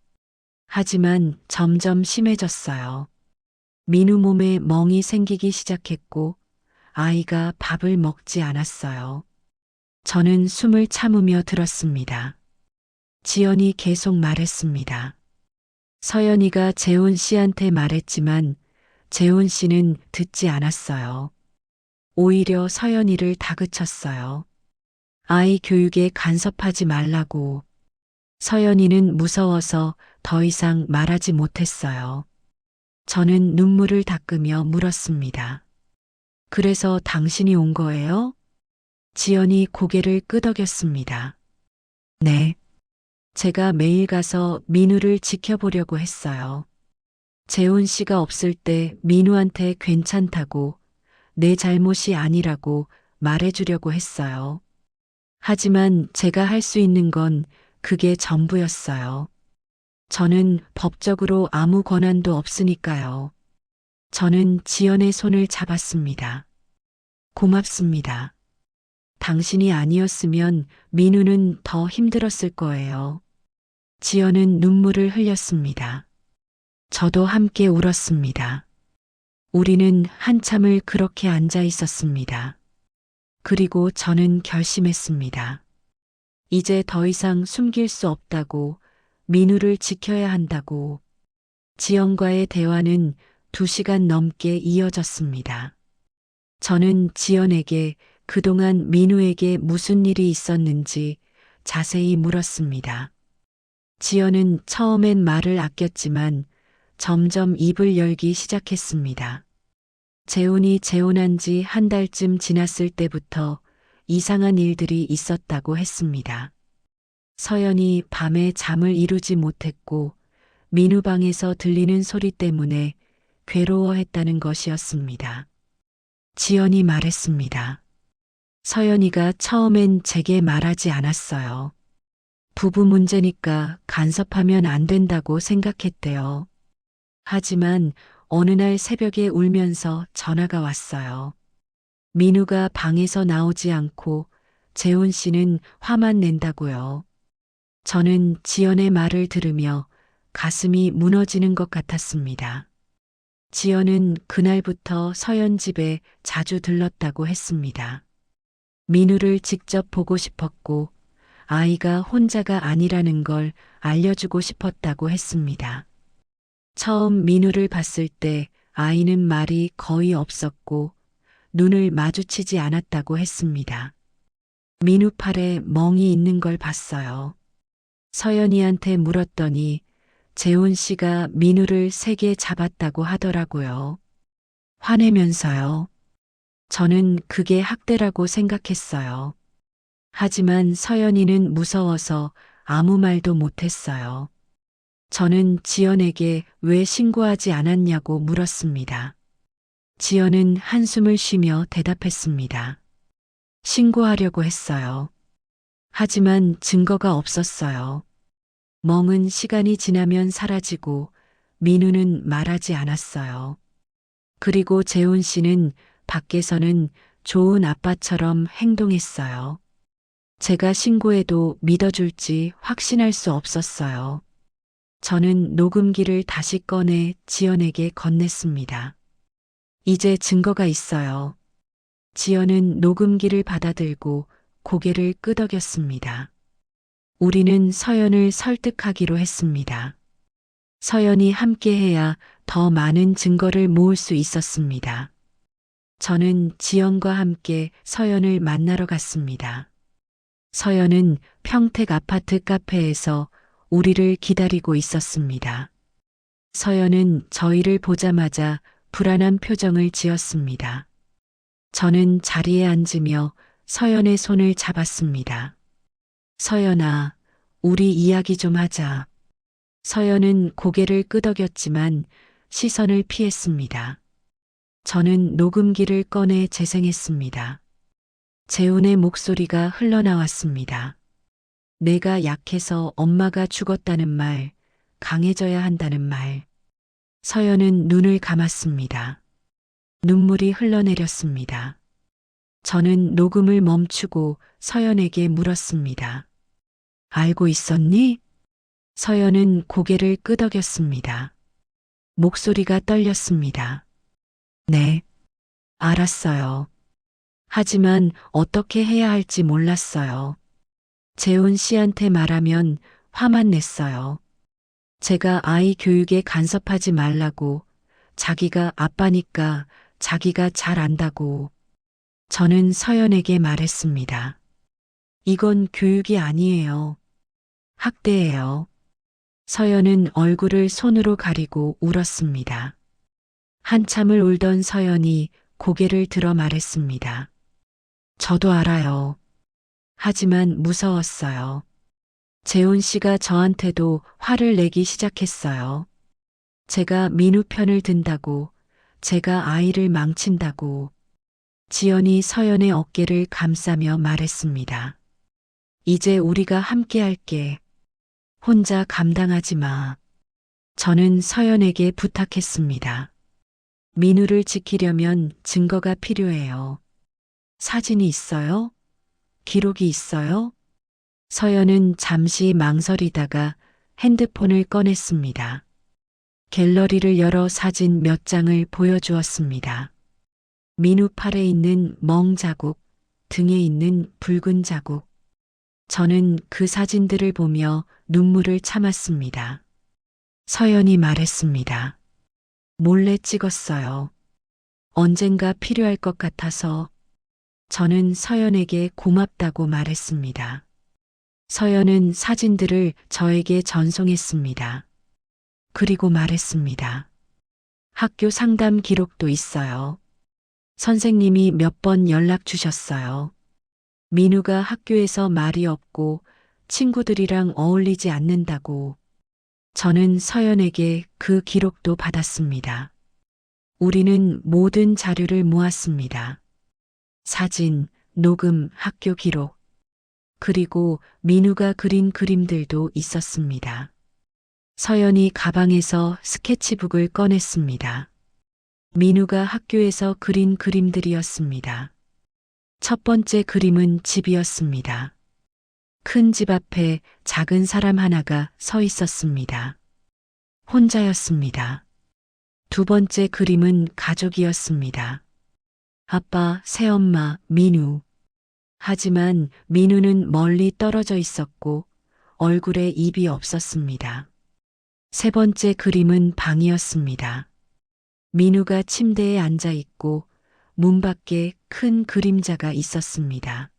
하지만 점점 심해졌어요. 민우 몸에 멍이 생기기 시작했고 아이가 밥을 먹지 않았어요. 저는 숨을 참으며 들었습니다. 지연이 계속 말했습니다. 서연이가 재훈 씨한테 말했지만 재훈 씨는 듣지 않았어요. 오히려 서연이를 다그쳤어요. 아이 교육에 간섭하지 말라고. 서연이는 무서워서 더 이상 말하지 못했어요. 저는 눈물을 닦으며 물었습니다. 그래서 당신이 온 거예요? 지연이 고개를 끄덕였습니다. 네. 제가 매일 가서 민우를 지켜보려고 했어요. 재훈 씨가 없을 때 민우한테 괜찮다고 내 잘못이 아니라고 말해주려고 했어요. 하지만 제가 할 수 있는 건 그게 전부였어요. 저는 법적으로 아무 권한도 없으니까요. 저는 지연의 손을 잡았습니다. 고맙습니다. 당신이 아니었으면 민우는 더 힘들었을 거예요. 지연은 눈물을 흘렸습니다. 저도 함께 울었습니다. 우리는 한참을 그렇게 앉아 있었습니다. 그리고 저는 결심했습니다. 이제 더 이상 숨길 수 없다고, 민우를 지켜야 한다고. 지연과의 대화는 2시간 넘게 이어졌습니다. 저는 지연에게 그동안 민우에게 무슨 일이 있었는지 자세히 물었습니다. 지연은 처음엔 말을 아꼈지만 점점 입을 열기 시작했습니다. 재훈이 재혼한 지 1달쯤 지났을 때부터 이상한 일들이 있었다고 했습니다. 서연이 밤에 잠을 이루지 못했고 민우 방에서 들리는 소리 때문에 괴로워했다는 것이었습니다. 지연이 말했습니다. 서연이가 처음엔 제게 말하지 않았어요. 부부 문제니까 간섭하면 안 된다고 생각했대요. 하지만 어느 날 새벽에 울면서 전화가 왔어요. 민우가 방에서 나오지 않고 재훈 씨는 화만 낸다고요. 저는 지연의 말을 들으며 가슴이 무너지는 것 같았습니다. 지연은 그날부터 서연 집에 자주 들렀다고 했습니다. 민우를 직접 보고 싶었고 아이가 혼자가 아니라는 걸 알려주고 싶었다고 했습니다. 처음 민우를 봤을 때 아이는 말이 거의 없었고 눈을 마주치지 않았다고 했습니다. 민우 팔에 멍이 있는 걸 봤어요. 서연이한테 물었더니 재훈 씨가 민우를 세게 잡았다고 하더라고요. 화내면서요. 저는 그게 학대라고 생각했어요. 하지만 서연이는 무서워서 아무 말도 못했어요. 저는 지연에게 왜 신고하지 않았냐고 물었습니다. 지연은 한숨을 쉬며 대답했습니다. 신고하려고 했어요. 하지만 증거가 없었어요. 멍은 시간이 지나면 사라지고 민우는 말하지 않았어요. 그리고 재훈 씨는 밖에서는 좋은 아빠처럼 행동했어요. 제가 신고해도 믿어줄지 확신할 수 없었어요. 저는 녹음기를 다시 꺼내 지연에게 건넸습니다. 이제 증거가 있어요. 지연은 녹음기를 받아들고 고개를 끄덕였습니다. 우리는 서연을 설득하기로 했습니다. 서연이 함께해야 더 많은 증거를 모을 수 있었습니다. 저는 지연과 함께 서연을 만나러 갔습니다. 서연은 평택 아파트 카페에서 우리를 기다리고 있었습니다. 서연은 저희를 보자마자 불안한 표정을 지었습니다. 저는 자리에 앉으며 서연의 손을 잡았습니다. 서연아, 우리 이야기 좀 하자. 서연은 고개를 끄덕였지만 시선을 피했습니다. 저는 녹음기를 꺼내 재생했습니다. 재훈의 목소리가 흘러나왔습니다. 내가 약해서 엄마가 죽었다는 말, 강해져야 한다는 말. 서연은 눈을 감았습니다. 눈물이 흘러내렸습니다. 저는 녹음을 멈추고 서연에게 물었습니다. 알고 있었니? 서연은 고개를 끄덕였습니다. 목소리가 떨렸습니다. 네, 알았어요. 하지만 어떻게 해야 할지 몰랐어요. 재훈 씨한테 말하면 화만 냈어요. 제가 아이 교육에 간섭하지 말라고, 자기가 아빠니까 자기가 잘 안다고. 저는 서연에게 말했습니다. 이건 교육이 아니에요. 학대예요. 서연은 얼굴을 손으로 가리고 울었습니다. 한참을 울던 서연이 고개를 들어 말했습니다. 저도 알아요. 하지만 무서웠어요. 재훈 씨가 저한테도 화를 내기 시작했어요. 제가 민우 편을 든다고, 제가 아이를 망친다고. 지연이 서연의 어깨를 감싸며 말했습니다. 이제 우리가 함께 할게. 혼자 감당하지 마. 저는 서연에게 부탁했습니다. 민우를 지키려면 증거가 필요해요. 사진이 있어요? 기록이 있어요? 서연은 잠시 망설이다가 핸드폰을 꺼냈습니다. 갤러리를 열어 사진 몇 장을 보여주었습니다. 민우 팔에 있는 멍 자국, 등에 있는 붉은 자국. 저는 그 사진들을 보며 눈물을 참았습니다. 서연이 말했습니다. 몰래 찍었어요. 언젠가 필요할 것 같아서. 저는 서연에게 고맙다고 말했습니다. 서연은 사진들을 저에게 전송했습니다. 그리고 말했습니다. 학교 상담 기록도 있어요. 선생님이 몇 번 연락 주셨어요. 민우가 학교에서 말이 없고 친구들이랑 어울리지 않는다고. 저는 서연에게 그 기록도 받았습니다. 우리는 모든 자료를 모았습니다. 사진, 녹음, 학교 기록. 그리고 민우가 그린 그림들도 있었습니다. 서연이 가방에서 스케치북을 꺼냈습니다. 민우가 학교에서 그린 그림들이었습니다. 첫 번째 그림은 집이었습니다. 큰 집 앞에 작은 사람 하나가 서 있었습니다. 혼자였습니다. 두 번째 그림은 가족이었습니다. 아빠, 새엄마, 민우. 하지만 민우는 멀리 떨어져 있었고 얼굴에 입이 없었습니다. 세 번째 그림은 방이었습니다. 민우가 침대에 앉아 있고 문 밖에 큰 그림자가 있었습니다.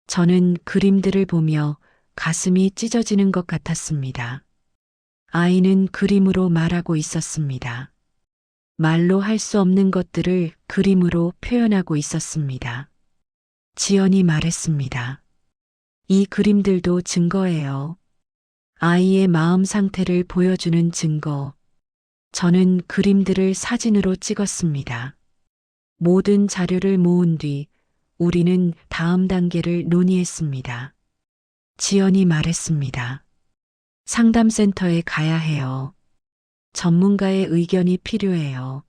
저는 그림들을 보며 가슴이 찢어지는 것 같았습니다. 아이는 그림으로 말하고 있었습니다. 말로 할 수 없는 것들을 그림으로 표현하고 있었습니다. 지연이 말했습니다. 이 그림들도 증거예요. 아이의 마음 상태를 보여주는 증거. 저는 그림들을 사진으로 찍었습니다. 모든 자료를 모은 뒤 우리는 다음 단계를 논의했습니다. 지연이 말했습니다. 상담센터에 가야 해요. 전문가의 의견이 필요해요.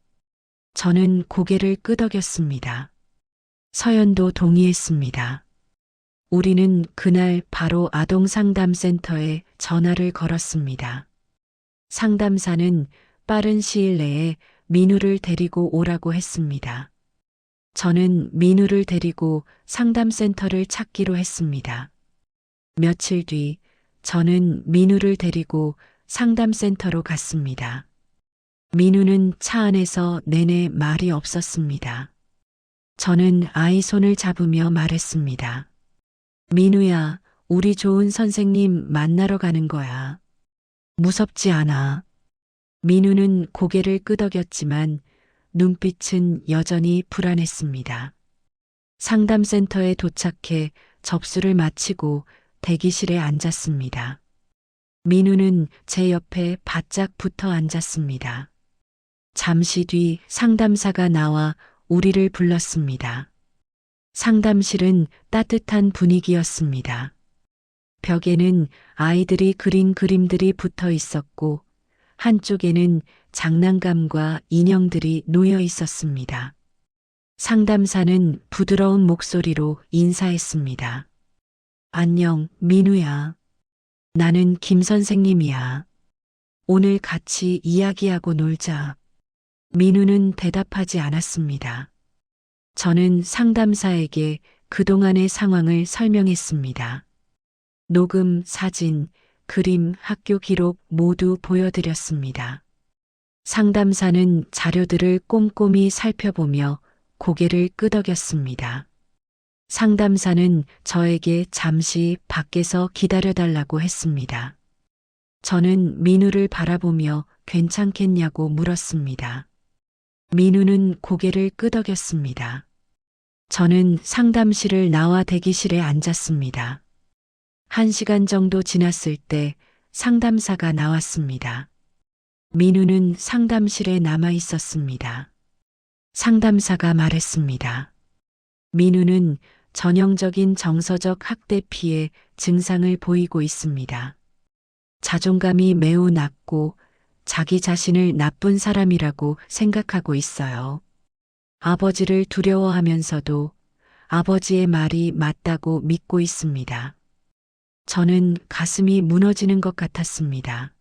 저는 고개를 끄덕였습니다. 서연도 동의했습니다. 우리는 그날 바로 아동상담센터에 전화를 걸었습니다. 상담사는 빠른 시일 내에 민우를 데리고 오라고 했습니다. 저는 민우를 데리고 상담센터를 찾기로 했습니다. 며칠 뒤 저는 민우를 데리고 상담센터로 갔습니다. 민우는 차 안에서 내내 말이 없었습니다. 저는 아이 손을 잡으며 말했습니다. 민우야, 우리 좋은 선생님 만나러 가는 거야. 무섭지 않아. 민우는 고개를 끄덕였지만 눈빛은 여전히 불안했습니다. 상담센터에 도착해 접수를 마치고 대기실에 앉았습니다. 민우는 제 옆에 바짝 붙어 앉았습니다. 잠시 뒤 상담사가 나와 우리를 불렀습니다. 상담실은 따뜻한 분위기였습니다. 벽에는 아이들이 그린 그림들이 붙어 있었고 한쪽에는 장난감과 인형들이 놓여 있었습니다. 상담사는 부드러운 목소리로 인사했습니다. 안녕, 민우야. 나는 김 선생님이야. 오늘 같이 이야기하고 놀자. 민우는 대답하지 않았습니다. 저는 상담사에게 그동안의 상황을 설명했습니다. 녹음, 사진, 그림, 학교 기록 모두 보여드렸습니다. 상담사는 자료들을 꼼꼼히 살펴보며 고개를 끄덕였습니다. 상담사는 저에게 잠시 밖에서 기다려달라고 했습니다. 저는 민우를 바라보며 괜찮겠냐고 물었습니다. 민우는 고개를 끄덕였습니다. 저는 상담실을 나와 대기실에 앉았습니다. 1시간 정도 지났을 때 상담사가 나왔습니다. 민우는 상담실에 남아 있었습니다. 상담사가 말했습니다. 민우는 전형적인 정서적 학대 피해 증상을 보이고 있습니다. 자존감이 매우 낮고 자기 자신을 나쁜 사람이라고 생각하고 있어요. 아버지를 두려워하면서도 아버지의 말이 맞다고 믿고 있습니다. 저는 가슴이 무너지는 것 같았습니다.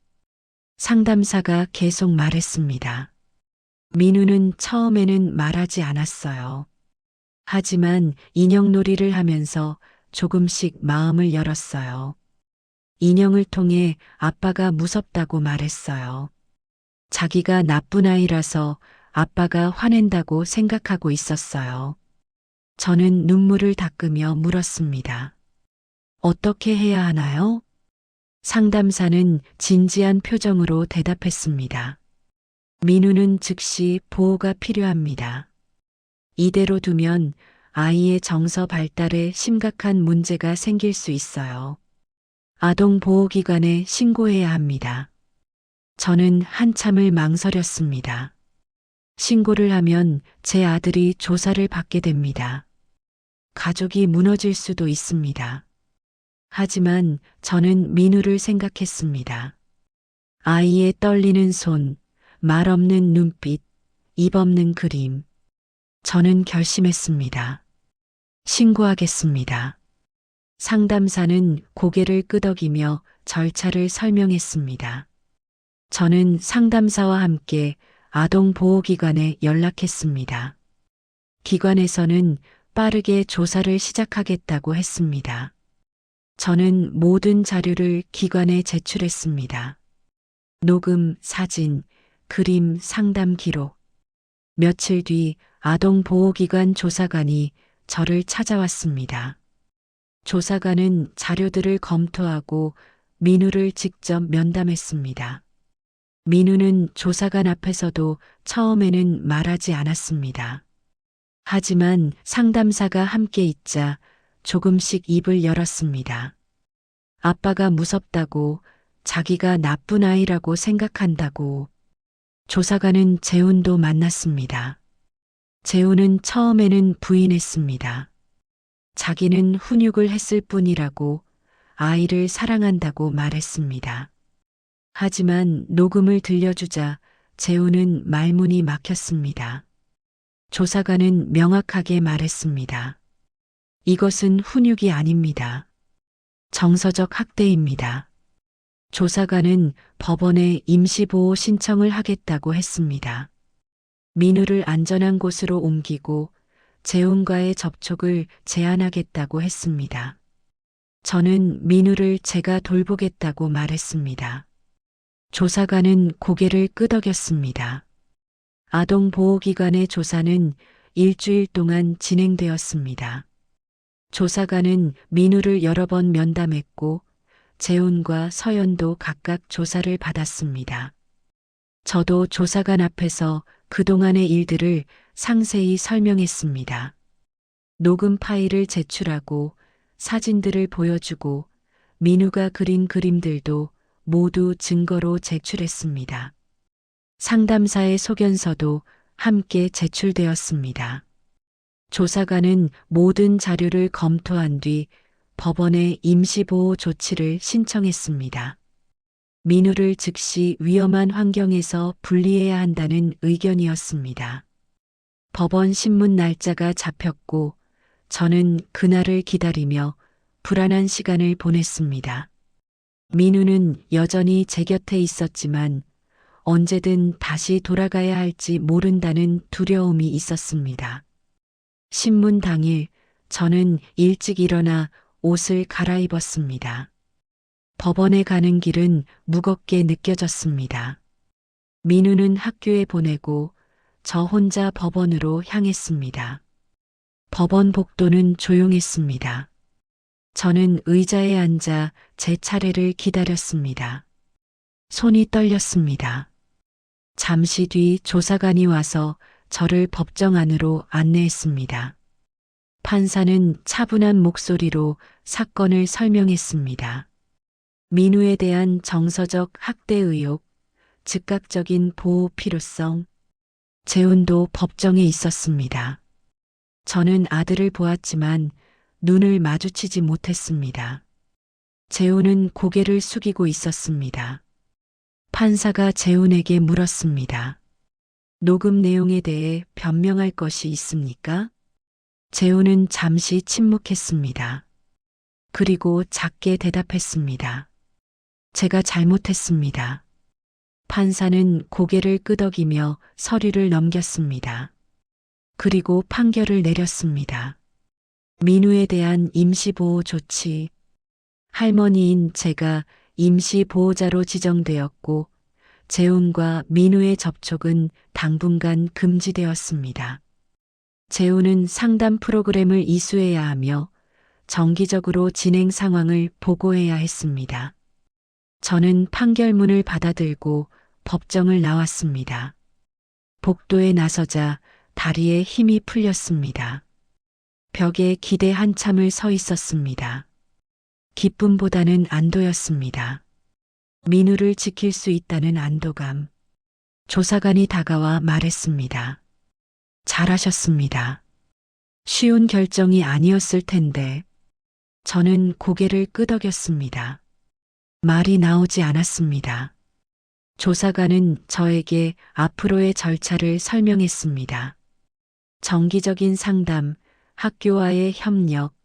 상담사가 계속 말했습니다. 민우는 처음에는 말하지 않았어요. 하지만 인형놀이를 하면서 조금씩 마음을 열었어요. 인형을 통해 아빠가 무섭다고 말했어요. 자기가 나쁜 아이라서 아빠가 화낸다고 생각하고 있었어요. 저는 눈물을 닦으며 물었습니다. 어떻게 해야 하나요? 상담사는 진지한 표정으로 대답했습니다. 민우는 즉시 보호가 필요합니다. 이대로 두면 아이의 정서 발달에 심각한 문제가 생길 수 있어요. 아동보호기관에 신고해야 합니다. 저는 한참을 망설였습니다. 신고를 하면 제 아들이 조사를 받게 됩니다. 가족이 무너질 수도 있습니다. 하지만 저는 민우를 생각했습니다. 아이의 떨리는 손, 말 없는 눈빛, 입 없는 그림. 저는 결심했습니다. 신고하겠습니다. 상담사는 고개를 끄덕이며 절차를 설명했습니다. 저는 상담사와 함께 아동보호기관에 연락했습니다. 기관에서는 빠르게 조사를 시작하겠다고 했습니다. 저는 모든 자료를 기관에 제출했습니다. 녹음, 사진, 그림, 상담 기록. 며칠 뒤 아동보호기관 조사관이 저를 찾아왔습니다. 조사관은 자료들을 검토하고 민우를 직접 면담했습니다. 민우는 조사관 앞에서도 처음에는 말하지 않았습니다. 하지만 상담사가 함께 있자 조금씩 입을 열었습니다. 아빠가 무섭다고, 자기가 나쁜 아이라고 생각한다고. 조사관은 재훈도 만났습니다. 재훈은 처음에는 부인했습니다. 자기는 훈육을 했을 뿐이라고, 아이를 사랑한다고 말했습니다. 하지만 녹음을 들려주자 재훈은 말문이 막혔습니다. 조사관은 명확하게 말했습니다. 이것은 훈육이 아닙니다. 정서적 학대입니다. 조사관은 법원에 임시보호 신청을 하겠다고 했습니다. 민우를 안전한 곳으로 옮기고 재훈과의 접촉을 제한하겠다고 했습니다. 저는 민우를 제가 돌보겠다고 말했습니다. 조사관은 고개를 끄덕였습니다. 아동보호기관의 조사는 일주일 동안 진행되었습니다. 조사관은 민우를 여러 번 면담했고 재훈과 서연도 각각 조사를 받았습니다. 저도 조사관 앞에서 그동안의 일들을 상세히 설명했습니다. 녹음 파일을 제출하고 사진들을 보여주고 민우가 그린 그림들도 모두 증거로 제출했습니다. 상담사의 소견서도 함께 제출되었습니다. 조사관은 모든 자료를 검토한 뒤 법원에 임시보호 조치를 신청했습니다. 민우를 즉시 위험한 환경에서 분리해야 한다는 의견이었습니다. 법원 신문 날짜가 잡혔고 저는 그날을 기다리며 불안한 시간을 보냈습니다. 민우는 여전히 제 곁에 있었지만 언제든 다시 돌아가야 할지 모른다는 두려움이 있었습니다. 신문 당일 저는 일찍 일어나 옷을 갈아입었습니다. 법원에 가는 길은 무겁게 느껴졌습니다. 민우는 학교에 보내고 저 혼자 법원으로 향했습니다. 법원 복도는 조용했습니다. 저는 의자에 앉아 제 차례를 기다렸습니다. 손이 떨렸습니다. 잠시 뒤 조사관이 와서 저를 법정 안으로 안내했습니다. 판사는 차분한 목소리로 사건을 설명했습니다. 민우에 대한 정서적 학대 의혹, 즉각적인 보호 필요성, 재혼도 법정에 있었습니다. 저는 아들을 보았지만 눈을 마주치지 못했습니다. 재훈은 고개를 숙이고 있었습니다. 판사가 재훈에게 물었습니다. 녹음 내용에 대해 변명할 것이 있습니까? 재훈은 잠시 침묵했습니다. 그리고 작게 대답했습니다. 제가 잘못했습니다. 판사는 고개를 끄덕이며 서류를 넘겼습니다. 그리고 판결을 내렸습니다. 민우에 대한 임시보호 조치. 할머니인 제가 임시보호자로 지정되었고 재훈과 민우의 접촉은 당분간 금지되었습니다. 재훈은 상담 프로그램을 이수해야 하며 정기적으로 진행 상황을 보고해야 했습니다. 저는 판결문을 받아들고 법정을 나왔습니다. 복도에 나서자 다리에 힘이 풀렸습니다. 벽에 기대 한참을 서 있었습니다. 기쁨보다는 안도였습니다. 민우를 지킬 수 있다는 안도감. 조사관이 다가와 말했습니다. 잘하셨습니다. 쉬운 결정이 아니었을 텐데. 저는 고개를 끄덕였습니다. 말이 나오지 않았습니다. 조사관은 저에게 앞으로의 절차를 설명했습니다. 정기적인 상담, 학교와의 협력,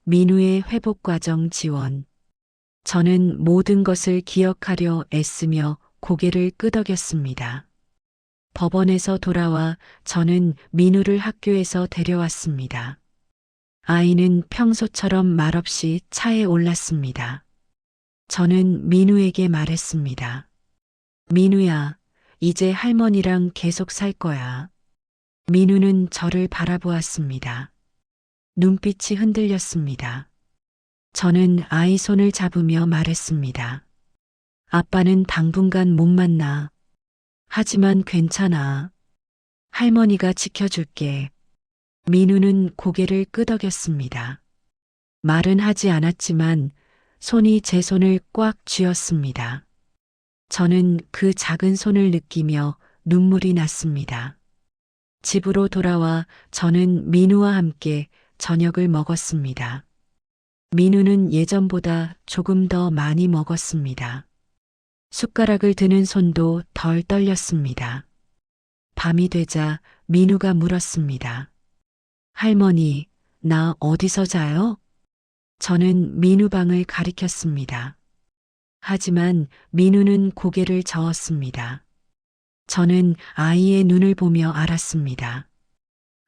민우의 회복 과정 지원. 저는 모든 것을 기억하려 애쓰며 고개를 끄덕였습니다. 법원에서 돌아와 저는 민우를 학교에서 데려왔습니다. 아이는 평소처럼 말없이 차에 올랐습니다. 저는 민우에게 말했습니다. 민우야, 이제 할머니랑 계속 살 거야. 민우는 저를 바라보았습니다. 눈빛이 흔들렸습니다. 저는 아이 손을 잡으며 말했습니다. 아빠는 당분간 못 만나. 하지만 괜찮아. 할머니가 지켜줄게. 민우는 고개를 끄덕였습니다. 말은 하지 않았지만 손이 제 손을 꽉 쥐었습니다. 저는 그 작은 손을 느끼며 눈물이 났습니다. 집으로 돌아와 저는 민우와 함께 저녁을 먹었습니다. 민우는 예전보다 조금 더 많이 먹었습니다. 숟가락을 드는 손도 덜 떨렸습니다. 밤이 되자 민우가 물었습니다. 할머니, 나 어디서 자요? 저는 민우 방을 가리켰습니다. 하지만 민우는 고개를 저었습니다. 저는 아이의 눈을 보며 알았습니다.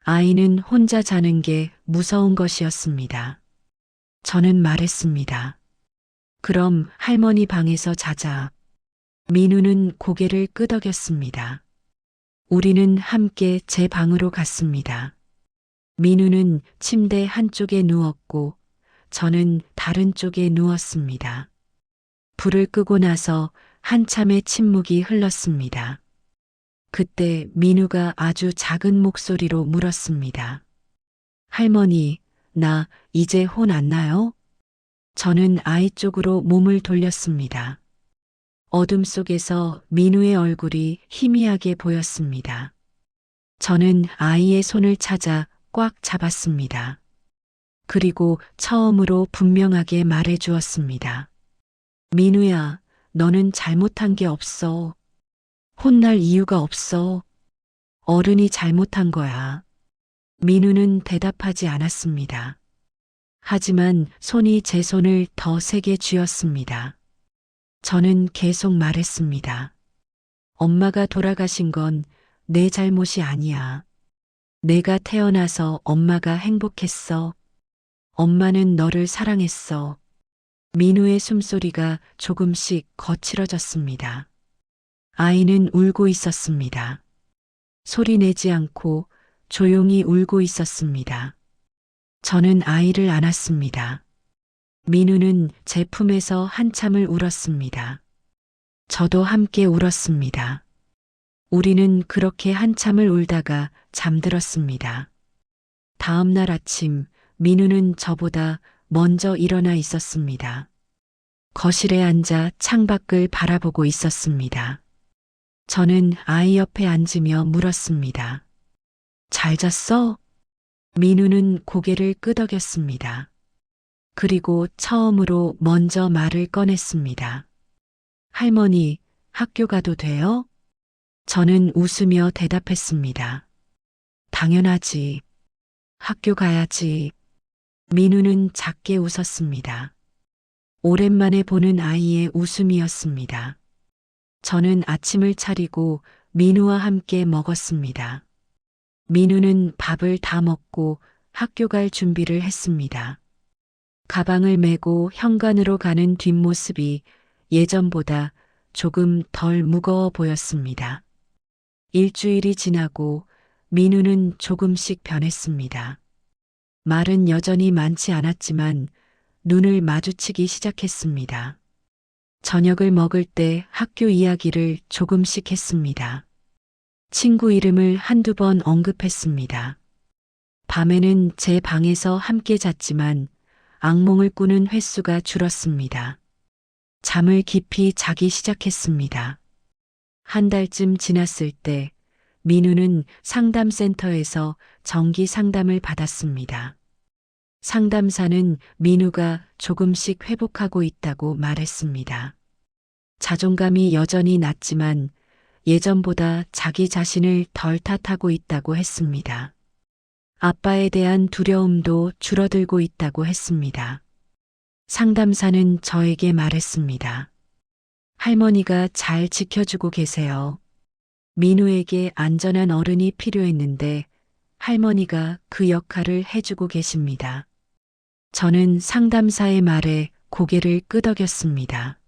아이는 혼자 자는 게 무서운 것이었습니다. 저는 말했습니다. 그럼 할머니 방에서 자자. 민우는 고개를 끄덕였습니다. 우리는 함께 제 방으로 갔습니다. 민우는 침대 한쪽에 누웠고 저는 다른 쪽에 누웠습니다. 불을 끄고 나서 한참의 침묵이 흘렀습니다. 그때 민우가 아주 작은 목소리로 물었습니다. 할머니, 나 이제 혼 안 나요? 저는 아이 쪽으로 몸을 돌렸습니다. 어둠 속에서 민우의 얼굴이 희미하게 보였습니다. 저는 아이의 손을 찾아 꽉 잡았습니다. 그리고 처음으로 분명하게 말해 주었습니다. 민우야, 너는 잘못한 게 없어. 혼날 이유가 없어. 어른이 잘못한 거야. 민우는 대답하지 않았습니다. 하지만 손이 제 손을 더 세게 쥐었습니다. 저는 계속 말했습니다. 엄마가 돌아가신 건 내 잘못이 아니야. 내가 태어나서 엄마가 행복했어. 엄마는 너를 사랑했어. 민우의 숨소리가 조금씩 거칠어졌습니다. 아이는 울고 있었습니다. 소리 내지 않고 조용히 울고 있었습니다. 저는 아이를 안았습니다. 민우는 제 품에서 한참을 울었습니다. 저도 함께 울었습니다. 우리는 그렇게 한참을 울다가 잠들었습니다. 다음 날 아침 민우는 저보다 먼저 일어나 있었습니다. 거실에 앉아 창밖을 바라보고 있었습니다. 저는 아이 옆에 앉으며 물었습니다. 잘 잤어? 민우는 고개를 끄덕였습니다. 그리고 처음으로 먼저 말을 꺼냈습니다. 할머니, 학교 가도 돼요? 저는 웃으며 대답했습니다. 당연하지. 학교 가야지. 민우는 작게 웃었습니다. 오랜만에 보는 아이의 웃음이었습니다. 저는 아침을 차리고 민우와 함께 먹었습니다. 민우는 밥을 다 먹고 학교 갈 준비를 했습니다. 가방을 메고 현관으로 가는 뒷모습이 예전보다 조금 덜 무거워 보였습니다. 일주일이 지나고 민우는 조금씩 변했습니다. 말은 여전히 많지 않았지만 눈을 마주치기 시작했습니다. 저녁을 먹을 때 학교 이야기를 조금씩 했습니다. 친구 이름을 한두 번 언급했습니다. 밤에는 제 방에서 함께 잤지만 악몽을 꾸는 횟수가 줄었습니다. 잠을 깊이 자기 시작했습니다. 한 달쯤 지났을 때 민우는 상담센터에서 정기 상담을 받았습니다. 상담사는 민우가 조금씩 회복하고 있다고 말했습니다. 자존감이 여전히 낮지만 예전보다 자기 자신을 덜 탓하고 있다고 했습니다. 아빠에 대한 두려움도 줄어들고 있다고 했습니다. 상담사는 저에게 말했습니다. 할머니가 잘 지켜주고 계세요. 민우에게 안전한 어른이 필요했는데 할머니가 그 역할을 해주고 계십니다. 저는 상담사의 말에 고개를 끄덕였습니다.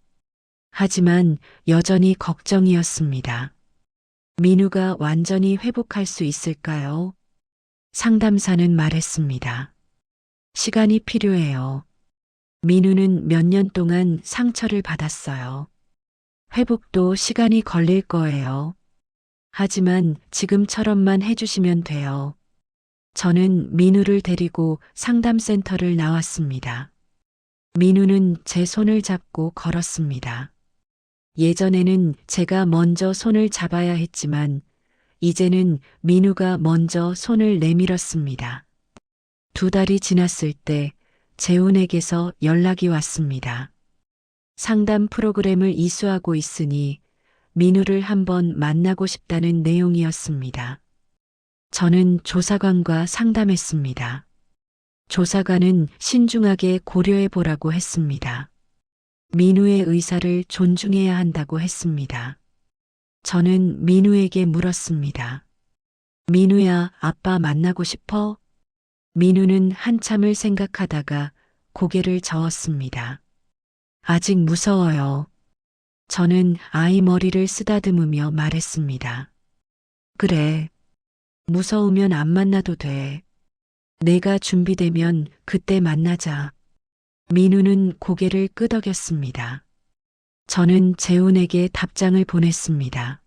하지만 여전히 걱정이었습니다. 민우가 완전히 회복할 수 있을까요? 상담사는 말했습니다. 시간이 필요해요. 민우는 몇 년 동안 상처를 받았어요. 회복도 시간이 걸릴 거예요. 하지만 지금처럼만 해주시면 돼요. 저는 민우를 데리고 상담센터를 나왔습니다. 민우는 제 손을 잡고 걸었습니다. 예전에는 제가 먼저 손을 잡아야 했지만 이제는 민우가 먼저 손을 내밀었습니다. 2달이 지났을 때 재훈에게서 연락이 왔습니다. 상담 프로그램을 이수하고 있으니 민우를 한번 만나고 싶다는 내용이었습니다. 저는 조사관과 상담했습니다. 조사관은 신중하게 고려해 보라고 했습니다. 민우의 의사를 존중해야 한다고 했습니다. 저는 민우에게 물었습니다. 민우야, 아빠 만나고 싶어? 민우는 한참을 생각하다가 고개를 저었습니다. 아직 무서워요. 저는 아이 머리를 쓰다듬으며 말했습니다. 그래. 무서우면 안 만나도 돼. 내가 준비되면 그때 만나자. 민우는 고개를 끄덕였습니다. 저는 재훈에게 답장을 보냈습니다.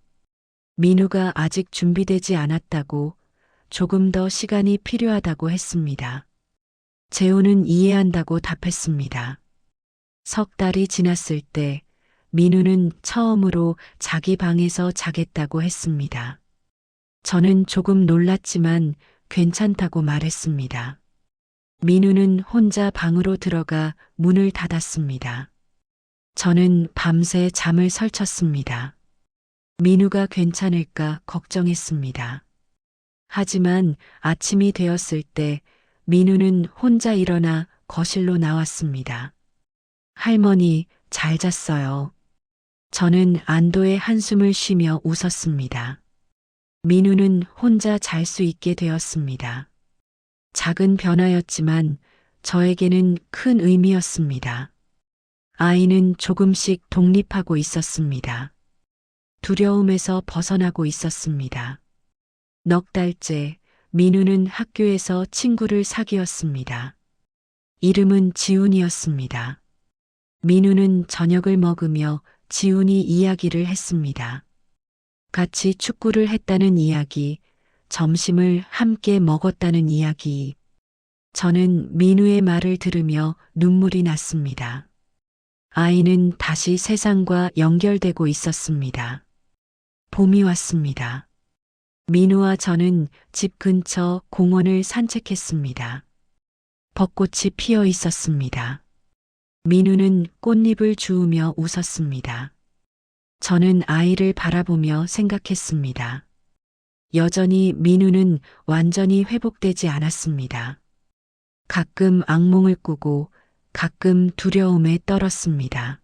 민우가 아직 준비되지 않았다고, 조금 더 시간이 필요하다고 했습니다. 재훈은 이해한다고 답했습니다. 3달이 지났을 때 민우는 처음으로 자기 방에서 자겠다고 했습니다. 저는 조금 놀랐지만 괜찮다고 말했습니다. 민우는 혼자 방으로 들어가 문을 닫았습니다. 저는 밤새 잠을 설쳤습니다. 민우가 괜찮을까 걱정했습니다. 하지만 아침이 되었을 때 민우는 혼자 일어나 거실로 나왔습니다. 할머니, 잘 잤어요. 저는 안도의 한숨을 쉬며 웃었습니다. 민우는 혼자 잘 수 있게 되었습니다. 작은 변화였지만 저에게는 큰 의미였습니다. 아이는 조금씩 독립하고 있었습니다. 두려움에서 벗어나고 있었습니다. 넉 달째 민우는 학교에서 친구를 사귀었습니다. 이름은 지훈이었습니다. 민우는 저녁을 먹으며 지훈이 이야기를 했습니다. 같이 축구를 했다는 이야기, 점심을 함께 먹었다는 이야기. 저는 민우의 말을 들으며 눈물이 났습니다. 아이는 다시 세상과 연결되고 있었습니다. 봄이 왔습니다. 민우와 저는 집 근처 공원을 산책했습니다. 벚꽃이 피어 있었습니다. 민우는 꽃잎을 주우며 웃었습니다. 저는 아이를 바라보며 생각했습니다. 여전히 민우는 완전히 회복되지 않았습니다. 가끔 악몽을 꾸고 가끔 두려움에 떨었습니다.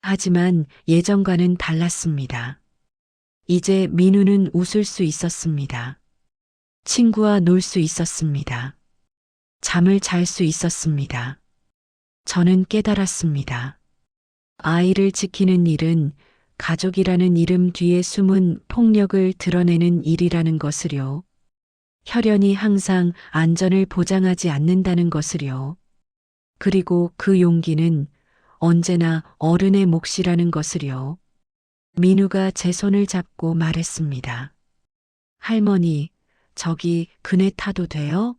하지만 예전과는 달랐습니다. 이제 민우는 웃을 수 있었습니다. 친구와 놀 수 있었습니다. 잠을 잘 수 있었습니다. 저는 깨달았습니다. 아이를 지키는 일은 가족이라는 이름 뒤에 숨은 폭력을 드러내는 일이라는 것을요. 혈연이 항상 안전을 보장하지 않는다는 것을요. 그리고 그 용기는 언제나 어른의 몫이라는 것을요. 민우가 제 손을 잡고 말했습니다. 할머니, 저기 그네 타도 돼요?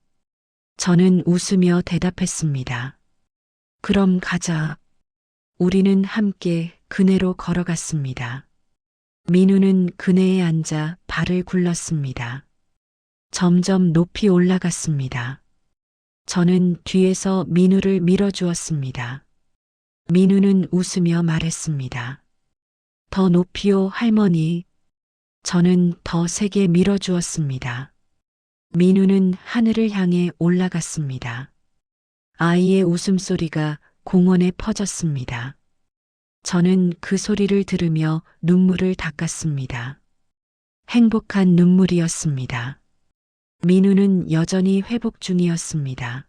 저는 웃으며 대답했습니다. 그럼 가자. 우리는 함께 그네로 걸어갔습니다. 민우는 그네에 앉아 발을 굴렀습니다. 점점 높이 올라갔습니다. 저는 뒤에서 민우를 밀어주었습니다. 민우는 웃으며 말했습니다. 더 높이요, 할머니. 저는 더 세게 밀어주었습니다. 민우는 하늘을 향해 올라갔습니다. 아이의 웃음소리가 공원에 퍼졌습니다. 저는 그 소리를 들으며 눈물을 닦았습니다. 행복한 눈물이었습니다. 민우는 여전히 회복 중이었습니다.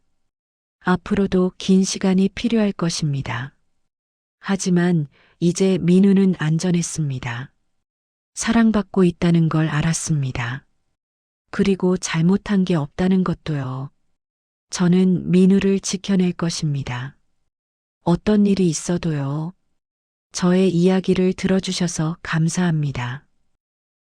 앞으로도 긴 시간이 필요할 것입니다. 하지만 이제 민우는 안전했습니다. 사랑받고 있다는 걸 알았습니다. 그리고 잘못한 게 없다는 것도요. 저는 민우를 지켜낼 것입니다. 어떤 일이 있어도요. 저의 이야기를 들어주셔서 감사합니다.